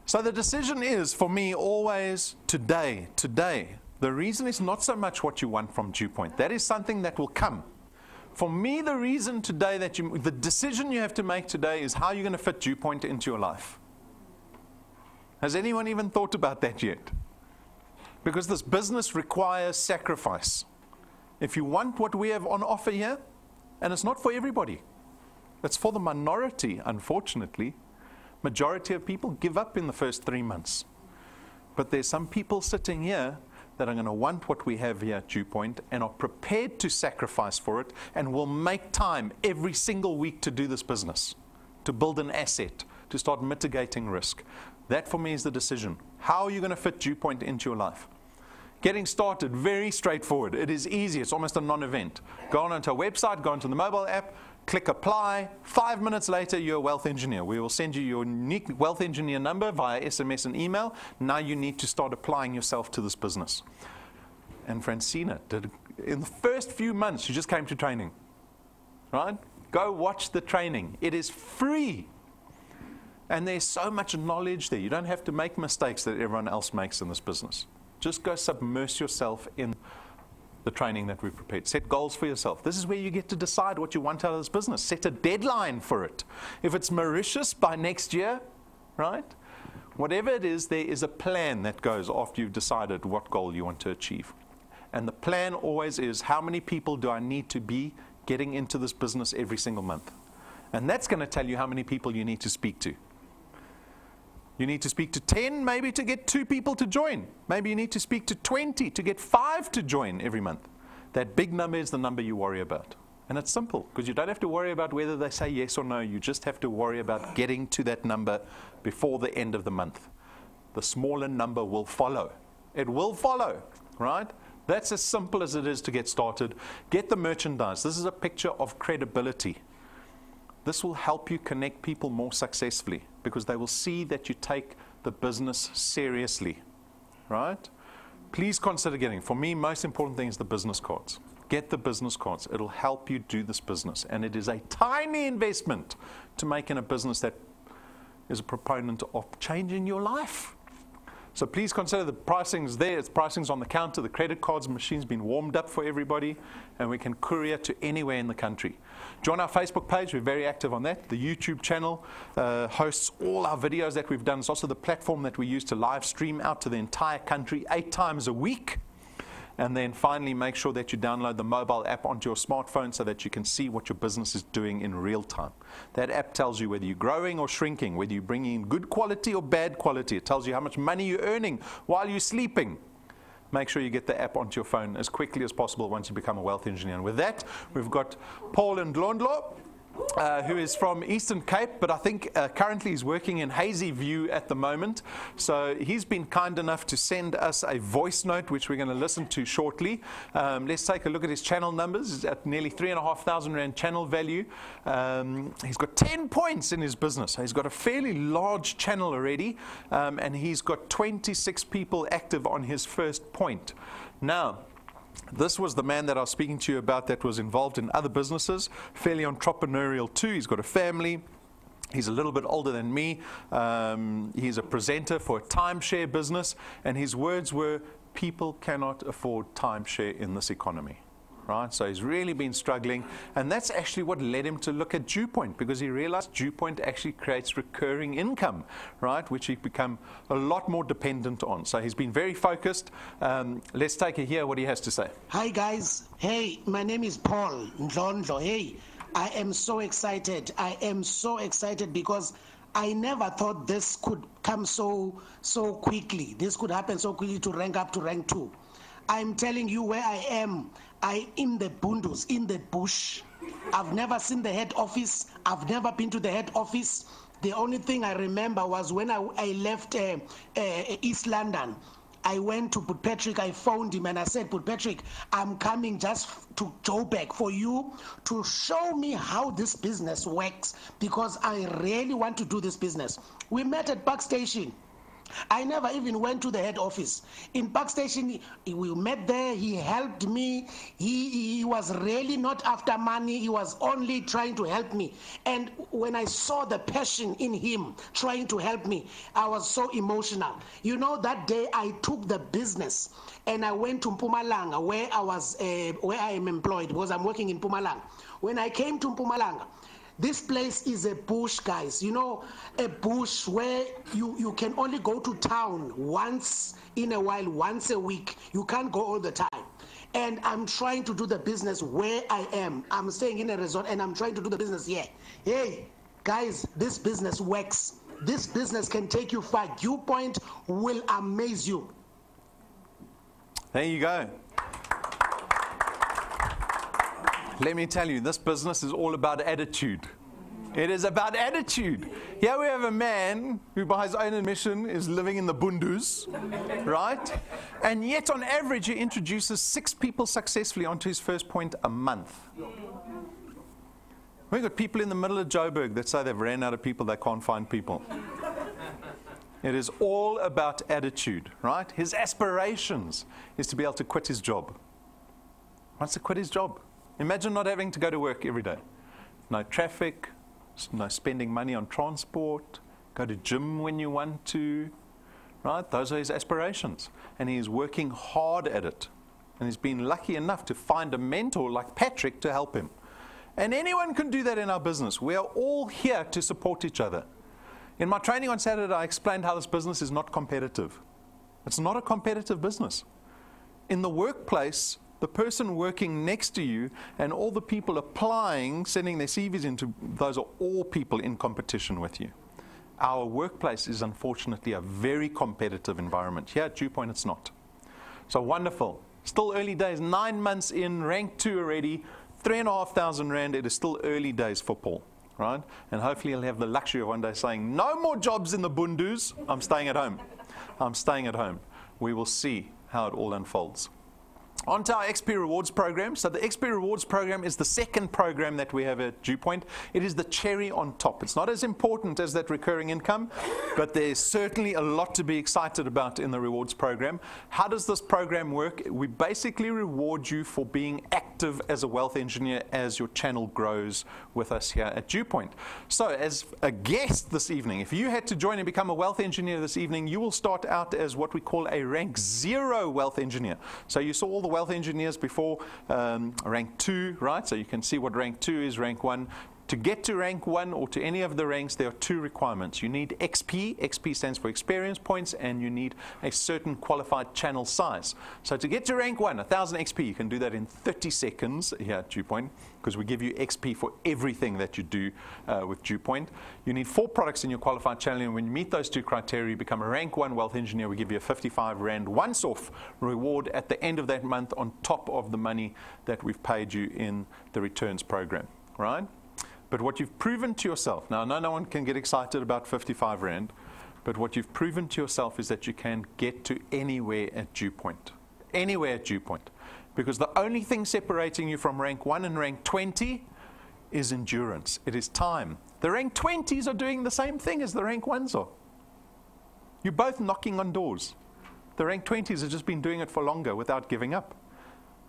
So the decision is, for me, always today. The reason is not so much what you want from DuePoint. That is something that will come. For me, the reason today the decision you have to make today is how you're going to fit DuePoint into your life. Has anyone even thought about that yet? Because this business requires sacrifice. If you want what we have on offer here, and it's not for everybody, it's for the minority, unfortunately. Majority of people give up in the first 3 months. But there's some people sitting here that are going to want what we have here at DuePoint and are prepared to sacrifice for it and will make time every single week to do this business, to build an asset, to start mitigating risk. That for me is the decision. How are you going to fit DuePoint into your life? Getting started, very straightforward. It is easy. It's almost a non-event. Go onto a website, go onto the mobile app, click apply. 5 minutes later, you're a wealth engineer. We will send you your unique wealth engineer number via SMS and email. Now you need to start applying yourself to this business. And Francina did, in the first few months, she just came to training. Right? Go watch the training. It is free. And there's so much knowledge there. You don't have to make mistakes that everyone else makes in this business. Just go submerge yourself in the training that we've prepared. Set goals for yourself. This is where you get to decide what you want out of this business. Set a deadline for it. If it's Mauritius by next year, right? Whatever it is, there is a plan that goes after you've decided what goal you want to achieve. And the plan always is, how many people do I need to be getting into this business every single month? And that's going to tell you how many people you need to speak to. You need to speak to 10 maybe to get 2 people to join. Maybe you need to speak to 20 to get 5 to join every month. That big number is the number you worry about. And it's simple, because you don't have to worry about whether they say yes or no. You just have to worry about getting to that number before the end of the month. The smaller number will follow. It will follow, right? That's as simple as it is to get started. Get the merchandise. This is a picture of credibility. This will help you connect people more successfully, because they will see that you take the business seriously, right? Please consider getting, for me, most important thing is the business cards. Get the business cards. It'll help you do this business. And it is a tiny investment to make in a business that is a proponent of changing your life. So please consider the pricing's there. It's pricing's on the counter. The credit cards machine's been warmed up for everybody, and we can courier to anywhere in the country. Join our Facebook page. We're very active on that. The YouTube channel hosts all our videos that we've done. It's also the platform that we use to live stream out to the entire country 8 times a week. And then finally, make sure that you download the mobile app onto your smartphone so that you can see what your business is doing in real time. That app tells you whether you're growing or shrinking, whether you're bringing in good quality or bad quality. It tells you how much money you're earning while you're sleeping. Make sure you get the app onto your phone as quickly as possible once you become a wealth engineer. And with that, we've got Paul Ndlondlo, who is from Eastern Cape, but I think currently he's working in Hazy View at the moment. So he's been kind enough to send us a voice note, which we're going to listen to shortly. Let's take a look at his channel numbers. He's at nearly 3,500 Rand channel value. He's got 10 points in his business. So he's got a fairly large channel already, and he's got 26 people active on his first point. Now, this was the man that I was speaking to you about that was involved in other businesses, fairly entrepreneurial too. He's got a family. He's a little bit older than me. He's a presenter for a timeshare business, and his words were, people cannot afford timeshare in this economy. Right? So he's really been struggling, and that's actually what led him to look at DuePoint, because he realized DuePoint actually creates recurring income, right, which he's become a lot more dependent on. So he's been very focused. Let's take a hear what he has to say. Hi guys, hey, my name is Paul Ndlondlo. Hey, I am so excited. I am so excited because I never thought this could come so quickly. This could happen so quickly to rank up to rank 2. I'm telling you where I am. I'm in the bundles, in the bush. I've never seen the head office. I've never been to the head office. The only thing I remember was when I left East London. I went to Patrick, I phoned him and I said, Patrick, I'm coming just to Joburg for you to show me how this business works, because I really want to do this business. We met at Park Station. I never even went to the head office. In Park Station, we met there. He helped me. He was really not after money. He was only trying to help me. And when I saw the passion in him trying to help me, I was so emotional. You know, that day I took the business and I went to Mpumalanga, where I am employed, because I'm working in Mpumalanga. When I came to Mpumalanga, this place is a bush, guys. You know, a bush where you can only go to town once in a while, once a week. You can't go all the time. And I'm trying to do the business where I am. I'm staying in a resort and I'm trying to do the business here. Hey, guys, this business works. This business can take you far. DuePoint will amaze you. There you go. Let me tell you, this business is all about attitude. It is about attitude. Here we have a man who, by his own admission, is living in the bundus, right? And yet, on average, he introduces 6 people successfully onto his first point a month. We've got people in the middle of Joburg that say they've ran out of people, they can't find people. It is all about attitude, right? His aspirations is to be able to quit his job. He wants to quit his job. Imagine not having to go to work every day. No traffic, no spending money on transport, go to gym when you want to, right? Those are his aspirations. And he's working hard at it. And he's been lucky enough to find a mentor like Patrick to help him. And anyone can do that in our business. We are all here to support each other. In my training on Saturday, I explained how this business is not competitive. It's not a competitive business. In the workplace, the person working next to you and all the people applying, sending their CVs into, those are all people in competition with you. Our workplace is unfortunately a very competitive environment. Here at DuePoint, it's not. So wonderful. Still early days, 9 months in, rank 2 already, 3,500 rand, it is still early days for Paul, right? And hopefully he'll have the luxury of one day saying, no more jobs in the bundus, I'm staying at home. I'm staying at home. We will see how it all unfolds. On to our XP Rewards program. So the XP Rewards program is the second program that we have at DuePoint. It is the cherry on top. It's not as important as that recurring income, but there's certainly a lot to be excited about in the rewards program. How does this program work? We basically reward you for being active as a wealth engineer as your channel grows with us here at DuePoint. So as a guest this evening, if you had to join and become a wealth engineer this evening, you will start out as what we call a rank 0 wealth engineer. So you saw all the wealth engineers before, rank 2, right? So you can see what rank 2 is, rank 1. To get to rank 1 or to any of the ranks, there are 2 requirements. You need XP. XP stands for experience points, and you need a certain qualified channel size. So to get to rank 1, 1,000 XP, you can do that in 30 seconds here at DuePoint, because we give you XP for everything that you do with DuePoint. You need 4 products in your qualified channel, and when you meet those 2 criteria, you become a rank 1 wealth engineer. We give you a 55 Rand once-off reward at the end of that month on top of the money that we've paid you in the returns program, right? But what you've proven to yourself, now I know no one can get excited about 55 Rand, but what you've proven to yourself is that you can get to anywhere at DuePoint. Anywhere at DuePoint. Because the only thing separating you from rank 1 and rank 20 is endurance. It is time. The rank 20s are doing the same thing as the rank 1s are. You're both knocking on doors. The rank 20s have just been doing it for longer without giving up.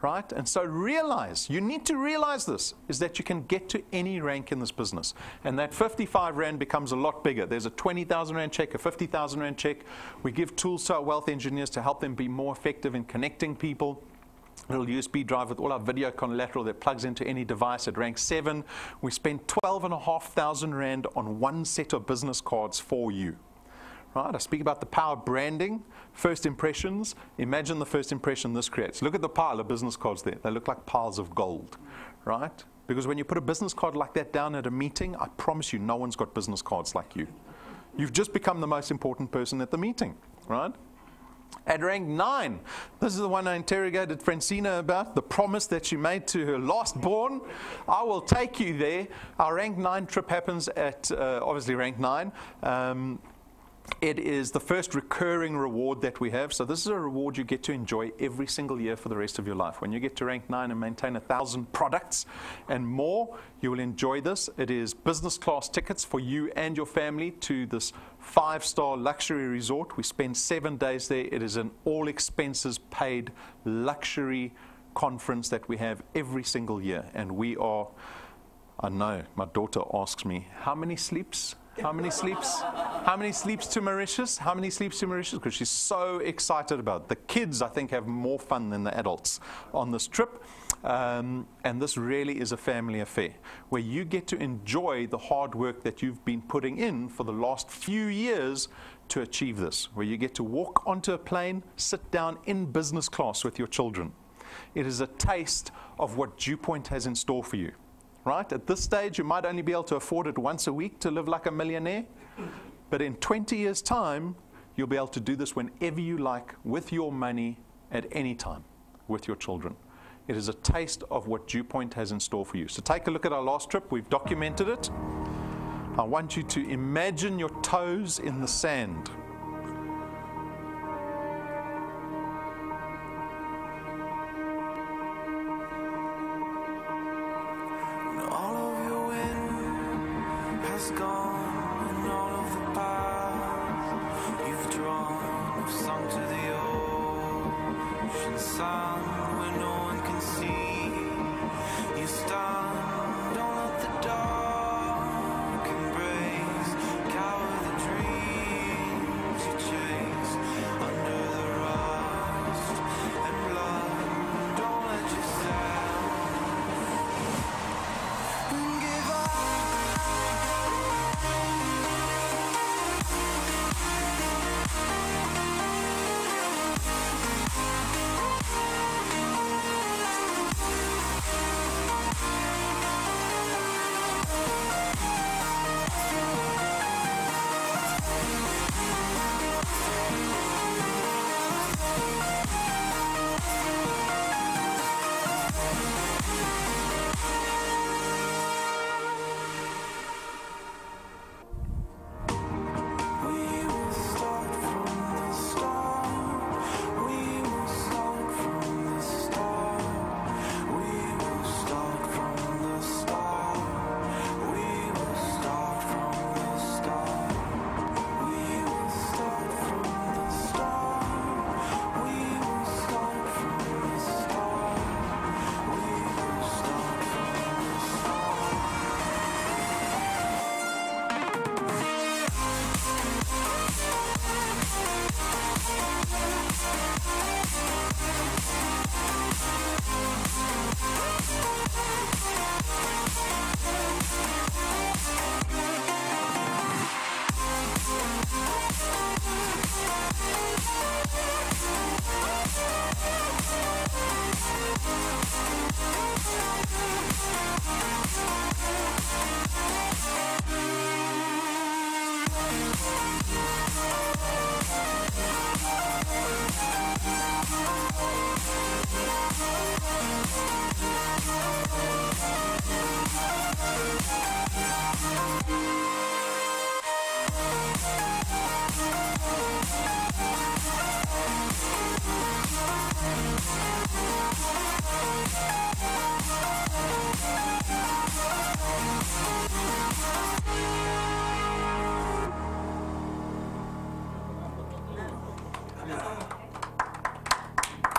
Right? And so realize, you need to realize this, is that you can get to any rank in this business. And that 55 Rand becomes a lot bigger. There's a 20,000 Rand check, a 50,000 Rand check. We give tools to our wealth engineers to help them be more effective in connecting people. A little USB drive with all our video collateral that plugs into any device at rank 7. We spend 12,500 Rand on one set of business cards for you. Right? I speak about the power of branding, first impressions. Imagine the first impression this creates. Look at the pile of business cards there. They look like piles of gold, right? Because when you put a business card like that down at a meeting, I promise you, no one's got business cards like you. You've just become the most important person at the meeting, right? At rank 9, this is the one I interrogated Francina about, the promise that she made to her last born. I will take you there. Our rank 9 trip happens at, obviously, rank 9. It is the first recurring reward that we have. So this is a reward you get to enjoy every single year for the rest of your life. When you get to rank 9 and maintain 1,000 products and more, you will enjoy this. It is business class tickets for you and your family to this 5-star luxury resort. We spend 7 days there. It is an all expenses paid luxury conference that we have every single year. And we are, I know, my daughter asks me, how many sleeps? How many sleeps? How many sleeps to Mauritius? How many sleeps to Mauritius? Because she's so excited about it. The kids, I think, have more fun than the adults on this trip. And this really is a family affair where you get to enjoy the hard work that you've been putting in for the last few years to achieve this, where you get to walk onto a plane, sit down in business class with your children. It is a taste of what DuePoint has in store for you. Right? At this stage, you might only be able to afford it once a week to live like a millionaire. But in 20 years' time, you'll be able to do this whenever you like with your money at any time with your children. It is a taste of what DuePoint has in store for you. So take a look at our last trip. We've documented it. I want you to imagine your toes in the sand.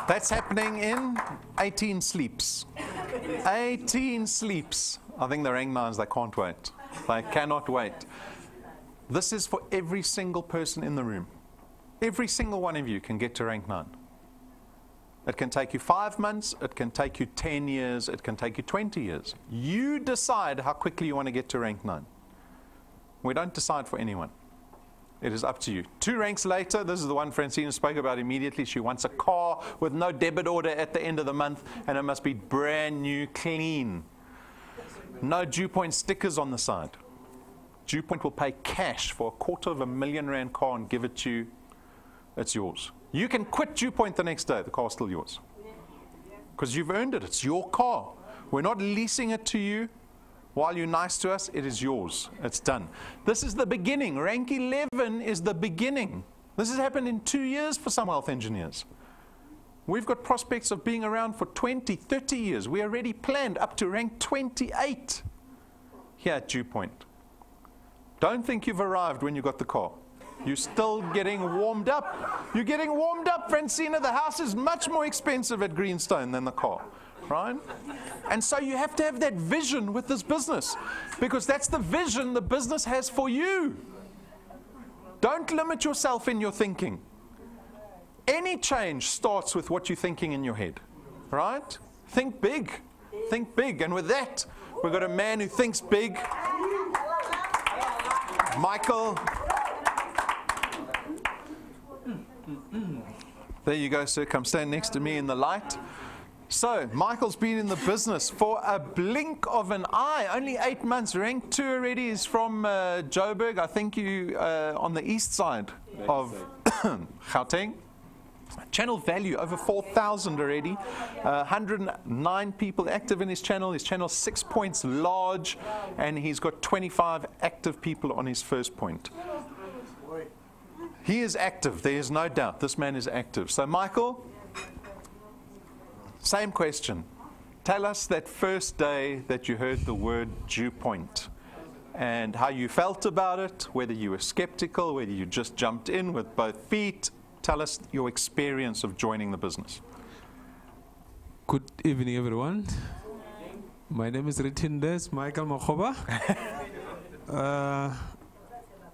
That's happening in 18 sleeps. 18 sleeps. I think the rank 9s, they can't wait. They cannot wait. This is for every single person in the room. Every single one of you can get to rank 9. It can take you 5 months, it can take you 10 years, it can take you 20 years. You decide how quickly you want to get to rank 9. We don't decide for anyone. It is up to you. 2 ranks later, this is the one Francina spoke about immediately. She wants a car with no debit order at the end of the month, and it must be brand new, clean. No DuePoint stickers on the side. DuePoint will pay cash for a R250,000 car and give it to you. It's yours. You can quit DuePoint the next day. The car's still yours. Because you've earned it. It's your car. We're not leasing it to you. While you're nice to us, it is yours. It's done. This is the beginning. Rank 11 is the beginning. This has happened in 2 years for some health engineers. We've got prospects of being around for 20, 30 years. We already planned up to rank 28 here at DuePoint. Don't think you've arrived when you got the car. You're still getting warmed up. You're getting warmed up, Francina. The house is much more expensive at Greenstone than the car, right? And so you have to have that vision with this business, because that's the vision the business has for you. Don't limit yourself in your thinking. Any change starts with what you're thinking in your head, right? Think big. Think big. And with that, we've got a man who thinks big. Michael. There you go, sir. Come stand next to me in the light. So, Michael's been in the business for a blink of an eye. Only 8 months. Rank 2 already. Is from Joburg. I think you on the east side of Gauteng. Channel value over 4,000 already. 109 people active in his channel. His channel 6 points large, and he's got 25 active people on his first point. He is active. There is no doubt. This man is active. So, Michael, same question. Tell us that first day that you heard the word DuePoint and how you felt about it, whether you were skeptical, whether you just jumped in with both feet. Tell us your experience of joining the business. Good evening, everyone. My name is Ritindes Michael Makhoba.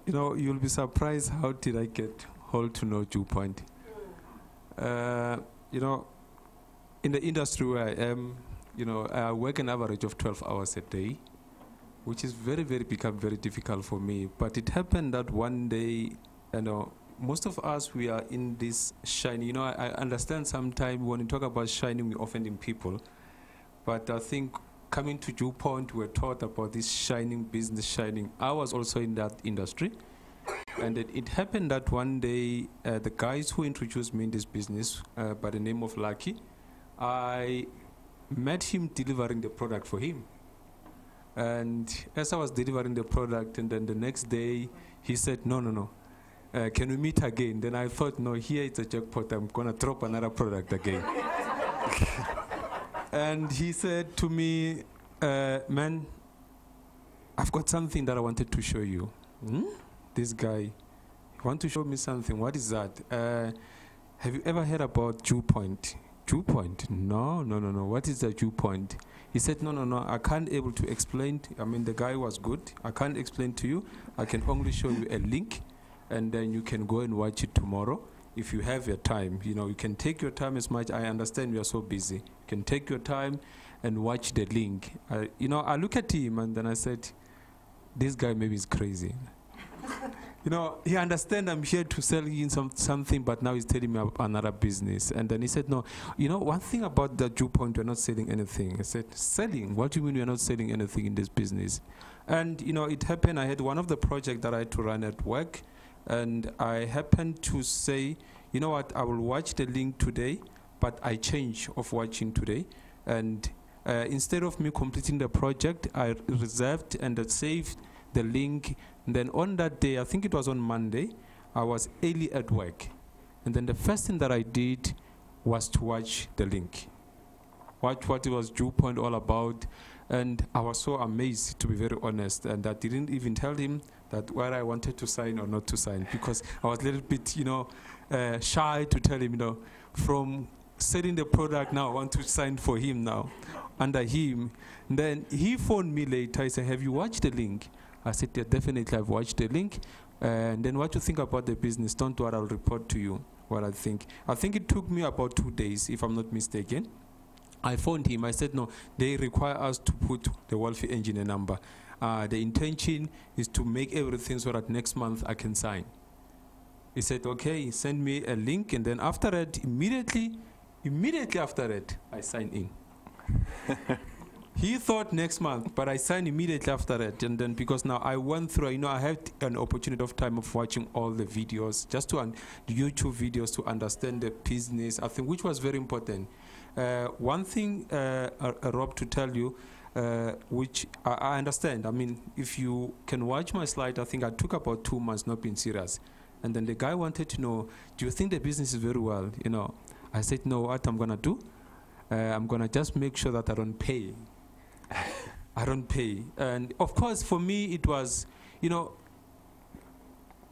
You know, you'll be surprised how did I get hold to know DuePoint. You know, in the industry where I am, you know, I work an average of 12 hours a day, which is become very difficult for me. But it happened that one day, you know, most of us, we are in this shining. You know, I understand sometimes when you talk about shining, we're offending people. But I think coming to DuePoint, we're taught about this shining business, shining. I was also in that industry. And it happened that one day, the guys who introduced me in this business, by the name of Lucky, I met him delivering the product for him. And as I was delivering the product, and then the next day, he said, no. Can we meet again? Then I thought, no, here it's a jackpot. I'm going to drop another product again. And he said to me, man, I've got something that I wanted to show you. This guy, you want to show me something? What is that? Have you ever heard about DuePoint? DuePoint? No. What is the DuePoint? He said, no, I can't able to explain. I mean, the guy was good. I can't explain to you. I can only show you a link, and then you can go and watch it tomorrow. If you have your time, you know, you can take your time as much. I understand you are so busy. You can take your time and watch the link. You know, I look at him and then I said, this guy maybe is crazy. You know, he understands I'm here to sell him something, but now he's telling me about another business. And then he said, no, you know, one thing about the DuePoint, we're not selling anything. I said, selling? What do you mean we're not selling anything in this business? And, you know, it happened. I had one of the projects that I had to run at work. And I happened to say, you know what, I will watch the link today, but I change of watching today. And instead of me completing the project, I reserved and saved the link. And then on that day, I think it was on Monday, I was early at work. And then the first thing that I did was to watch the link. Watch what it was DuePoint all about. And I was so amazed, to be very honest. And I didn't even tell him that whether I wanted to sign or not to sign, because I was a little bit, you know, shy to tell him, you know, from selling the product now. I want to sign for him now, under him. And then he phoned me later. He said, "Have you watched the link?" I said, "Yeah, definitely I've watched the link. And then what you think about the business? Don't worry, I'll report to you what I think." I think it took me about 2 days, if I'm not mistaken. I phoned him. I said, "No, they require us to put the wealthy engineer number. The intention is to make everything so that next month I can sign." He said, "Okay, send me a link." And then after that, immediately after that, I signed in. He thought next month, but I signed immediately after that. And then because now I went through, I had an opportunity of time of watching all the videos, just to the YouTube videos to understand the business, I think, which was very important. One thing, Rob, to tell you, which I understand. I mean, if you can watch my slide, I think I took about 2 months not being serious. And then the guy wanted to know, "Do you think the business is very well?" I said, "No, what I'm going to do, I'm going to just make sure that I don't pay. I don't pay." And of course, for me, it was,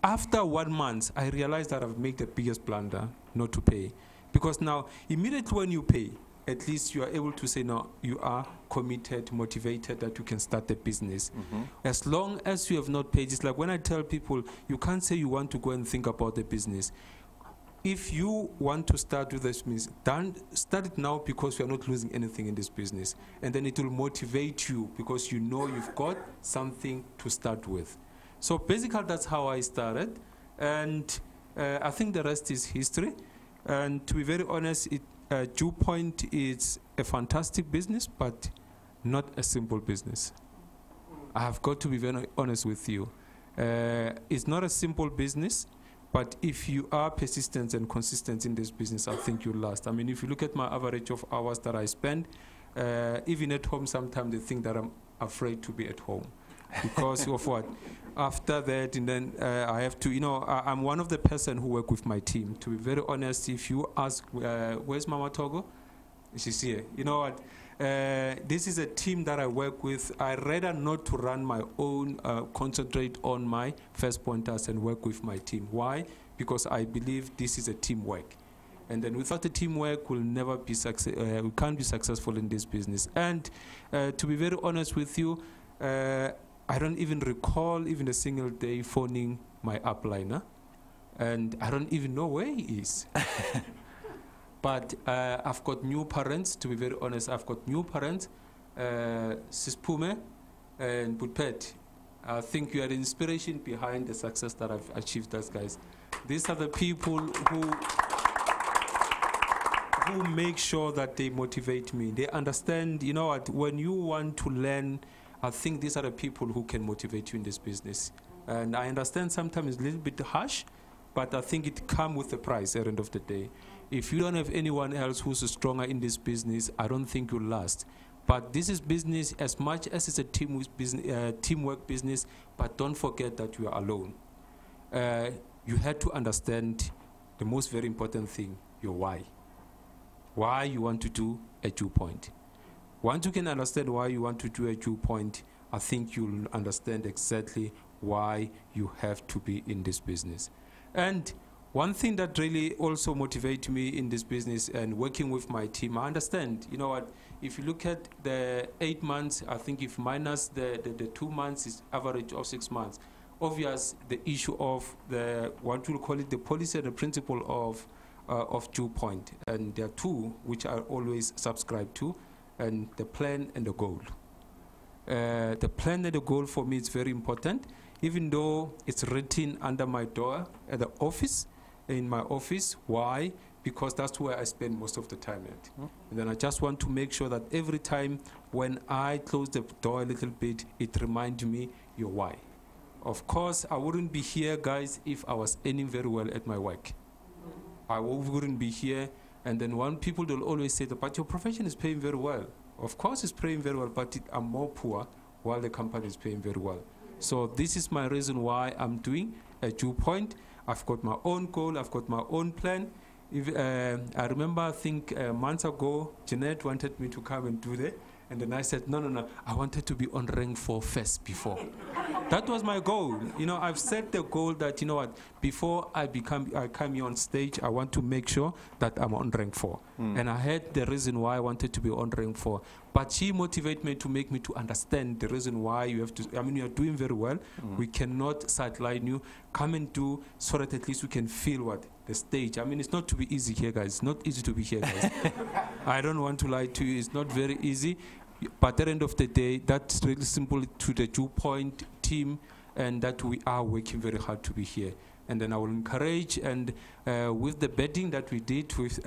after 1 month, I realized that I've made the biggest blunder not to pay. Because now, immediately when you pay, at least you are able to say, "No, you are committed, motivated, that you can start the business." As long as you have not paid, it's like when I tell people, you can't say you want to go and think about the business. If you want to start with this business, start it now, because you are not losing anything in this business. And then it will motivate you because you know you've got something to start with. So basically, that's how I started. And I think the rest is history. And to be very honest, DuePoint is a fantastic business, but not a simple business. I have got to be very honest with you. It's not a simple business, but if you are persistent and consistent in this business, I think you'll last. I mean, if you look at my average of hours that I spend, even at home, sometimes they think that I'm afraid to be at home because of what? After that, and then I have to, I'm one of the person who work with my team. To be very honest, if you ask, where's Mama Togo? She's here. You know what? This is a team that I work with. I rather not to run my own, concentrate on my first pointers and work with my team. Why? Because I believe this is a teamwork. And then without the teamwork, we'll never be we can't be successful in this business. And to be very honest with you, I don't even recall even a single day phoning my upliner, and I don't even know where he is. But I've got new parents, to be very honest. I've got new parents, Sispume and Putpet. I think you are the inspiration behind the success that I've achieved, those guys. These are the people who make sure that they motivate me. They understand, when you want to learn, I think these are the people who can motivate you in this business. And I understand sometimes it's a little bit harsh, but I think it comes with the price at the end of the day. If you don't have anyone else who's stronger in this business, I don't think you'll last. But this is business as much as it's a teamwork business, but don't forget that you are alone. You had to understand the most very important thing, your why. Why you want to do a DuePoint. Once you can understand why you want to do a DuePoint, I think you'll understand exactly why you have to be in this business. And one thing that really also motivates me in this business and working with my team, I understand, if you look at the 8 months, I think if minus the 2 months is average of 6 months, obvious the issue of what we'll call it, the policy and the principle of DuePoint. And there are two which I always subscribe to, and the plan and the goal. The plan and the goal for me is very important, even though it's written under my door at the office, in my office. Why? Because that's where I spend most of the time at. And then I just want to make sure that every time when I close the door a little bit, it reminds me your why. Of course, I wouldn't be here, guys, if I was earning very well at my work. I wouldn't be here. And then people will always say, but your profession is paying very well. Of course it's paying very well, but I'm more poor while the company is paying very well. So this is my reason why I'm doing a DuePoint. I've got my own goal. I've got my own plan. I remember, I think months ago, Jeanette wanted me to come and do And then I said, no, I wanted to be on rank 4 first before. That was my goal. You know, I've set the goal that, you know what, before I come here on stage, I want to make sure that I'm on rank 4. And I had the reason why I wanted to be on rank 4. But she motivated me to make me to understand the reason why you have to, I mean, you're doing very well. We cannot sideline you. Come and do so that at least we can feel what? The stage. I mean, it's not to be easy here, guys. It's not easy to be here, guys. I don't want to lie to you. It's not very easy. But at the end of the day, that's really simple to the DuePoint team, and that we are working very hard to be here. And then I will encourage, and with the betting that we did with,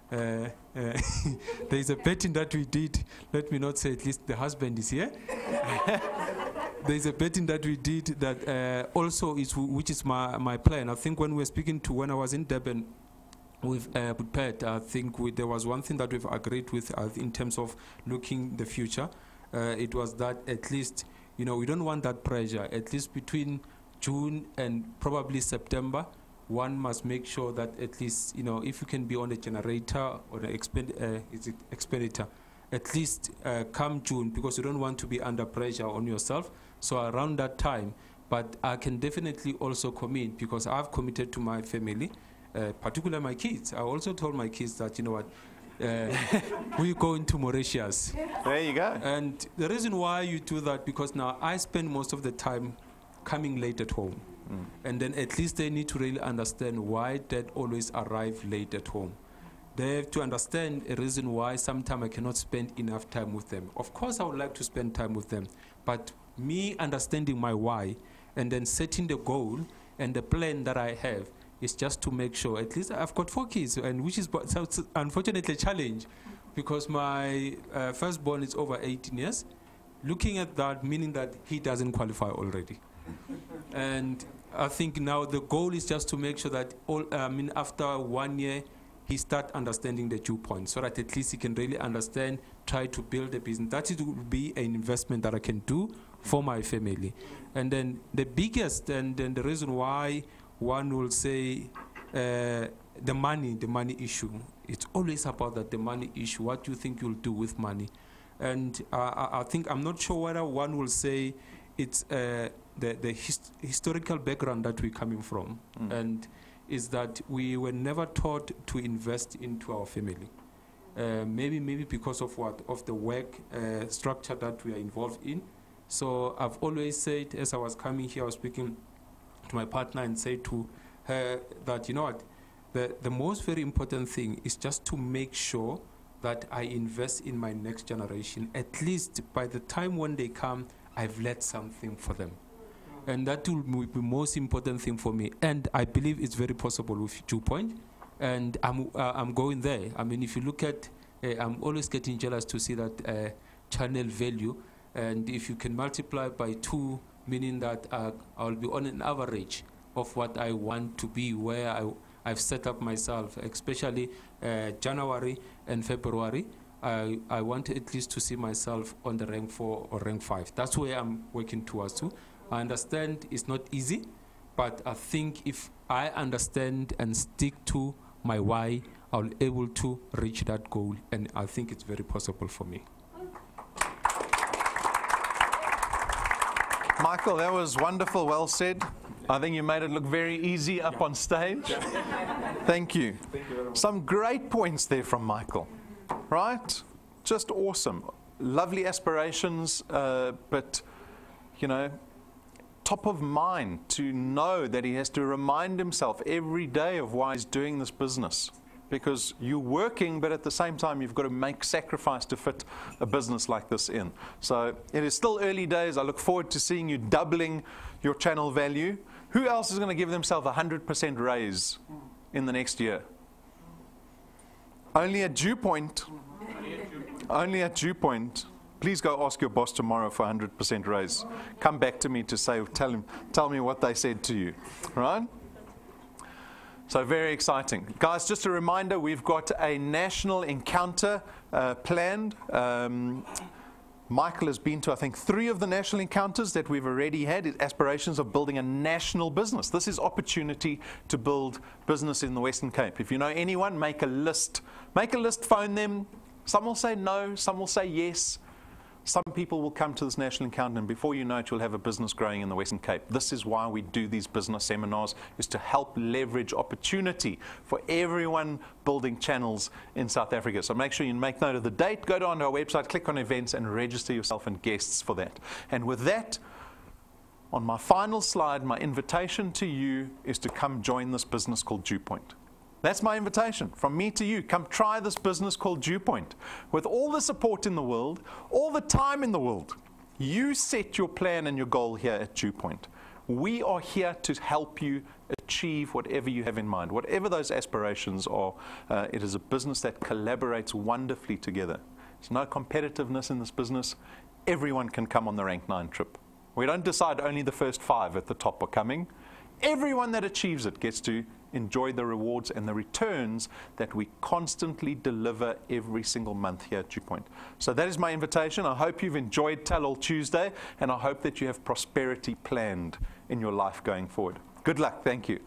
there's a betting that we did, let me not say at least the husband is here. There's a betting that we did that also is, which is my plan. I think when we were speaking to, when I was in Durban, with Pat, I think there was one thing that we've agreed with in terms of looking the future. It was that at least, you know, we don't want that pressure. At least between June and probably September, one must make sure that at least, you know, if you can be on a generator or an expeditor, at least come June, because you don't want to be under pressure on yourself. So around that time, but I can definitely also commit, because I've committed to my family. Particularly my kids. I also told my kids that, you know what, we're going to Mauritius. There you go. And the reason why you do that, because now I spend most of the time coming late at home. And then at least they need to really understand why Dad always arrive late at home. They have to understand a reason why sometimes I cannot spend enough time with them. Of course, I would like to spend time with them, but me understanding my why and then setting the goal and the plan that I have is just to make sure, at least I've got 4 kids, and which is unfortunately a challenge, because my firstborn is over 18 years. Looking at that, meaning that he doesn't qualify already. And I think now the goal is just to make sure that after 1 year, he start understanding the DuePoint, so that at least he can really understand, try to build a business. That it will be an investment that I can do for my family. And then the biggest, and then the reason why one will say the money issue. It's always about that, the money issue. What do you think you'll do with money? And I think, I'm not sure whether one will say it's the historical background that we're coming from, and is that we were never taught to invest into our family. Maybe because of the work structure that we are involved in. So I've always said, as I was coming here, I was speaking to my partner and say to her that, you know what, the most very important thing is just to make sure that I invest in my next generation. At least by the time when they come, I've left something for them. And that will be the most important thing for me. And I believe it's very possible with DuePoint. And I'm going there. I mean, if you look at, I'm always getting jealous to see that channel value. And if you can multiply by 2, meaning that I'll be on an average of what I want to be, where I've set up myself, especially January and February. I want at least to see myself on the rank 4 or rank 5. That's where I'm working towards to. I understand it's not easy, but I think if I understand and stick to my why, I'll be able to reach that goal, and I think it's very possible for me. Michael, that was wonderful, well said. I think you made it look very easy up on stage. Thank you. Some great points there from Michael, right? Just awesome. Lovely aspirations, but, you know, top of mind to know that he has to remind himself every day of why he's doing this business. Because you're working, but at the same time, you've got to make sacrifice to fit a business like this in. So it is still early days. I look forward to seeing you doubling your channel value. Who else is going to give themselves a 100% raise in the next year? Only at DuePoint. Only at DuePoint. Please go ask your boss tomorrow for a 100% raise. Come back to me to say, tell me what they said to you, right? So very exciting. Guys, just a reminder, we've got a national encounter planned. Michael has been to, I think, 3 of the national encounters that we've already had. It's aspirations of building a national business. This is opportunity to build business in the Western Cape. If you know anyone, make a list. Make a list, phone them, Some will say no, some will say yes. Some people will come to this national encounter, and before you know it, you'll have a business growing in the Western Cape. This is why we do these business seminars, is to help leverage opportunity for everyone building channels in South Africa. So make sure you make note of the date, go down to our website, click on events, and register yourself and guests for that. And with that, on my final slide, my invitation to you is to come join this business called DuePoint. That's my invitation from me to you. Come try this business called DuePoint. With all the support in the world, all the time in the world, you set your plan and your goal here at DuePoint. We are here to help you achieve whatever you have in mind, whatever those aspirations are. It is a business that collaborates wonderfully together. There's no competitiveness in this business. Everyone can come on the Rank 9 trip. We don't decide only the first 5 at the top are coming. Everyone that achieves it gets to enjoy the rewards and the returns that we constantly deliver every single month here at DuePoint. So that is my invitation. I hope you've enjoyed Tell All Tuesday, and I hope that you have prosperity planned in your life going forward. Good luck. Thank you.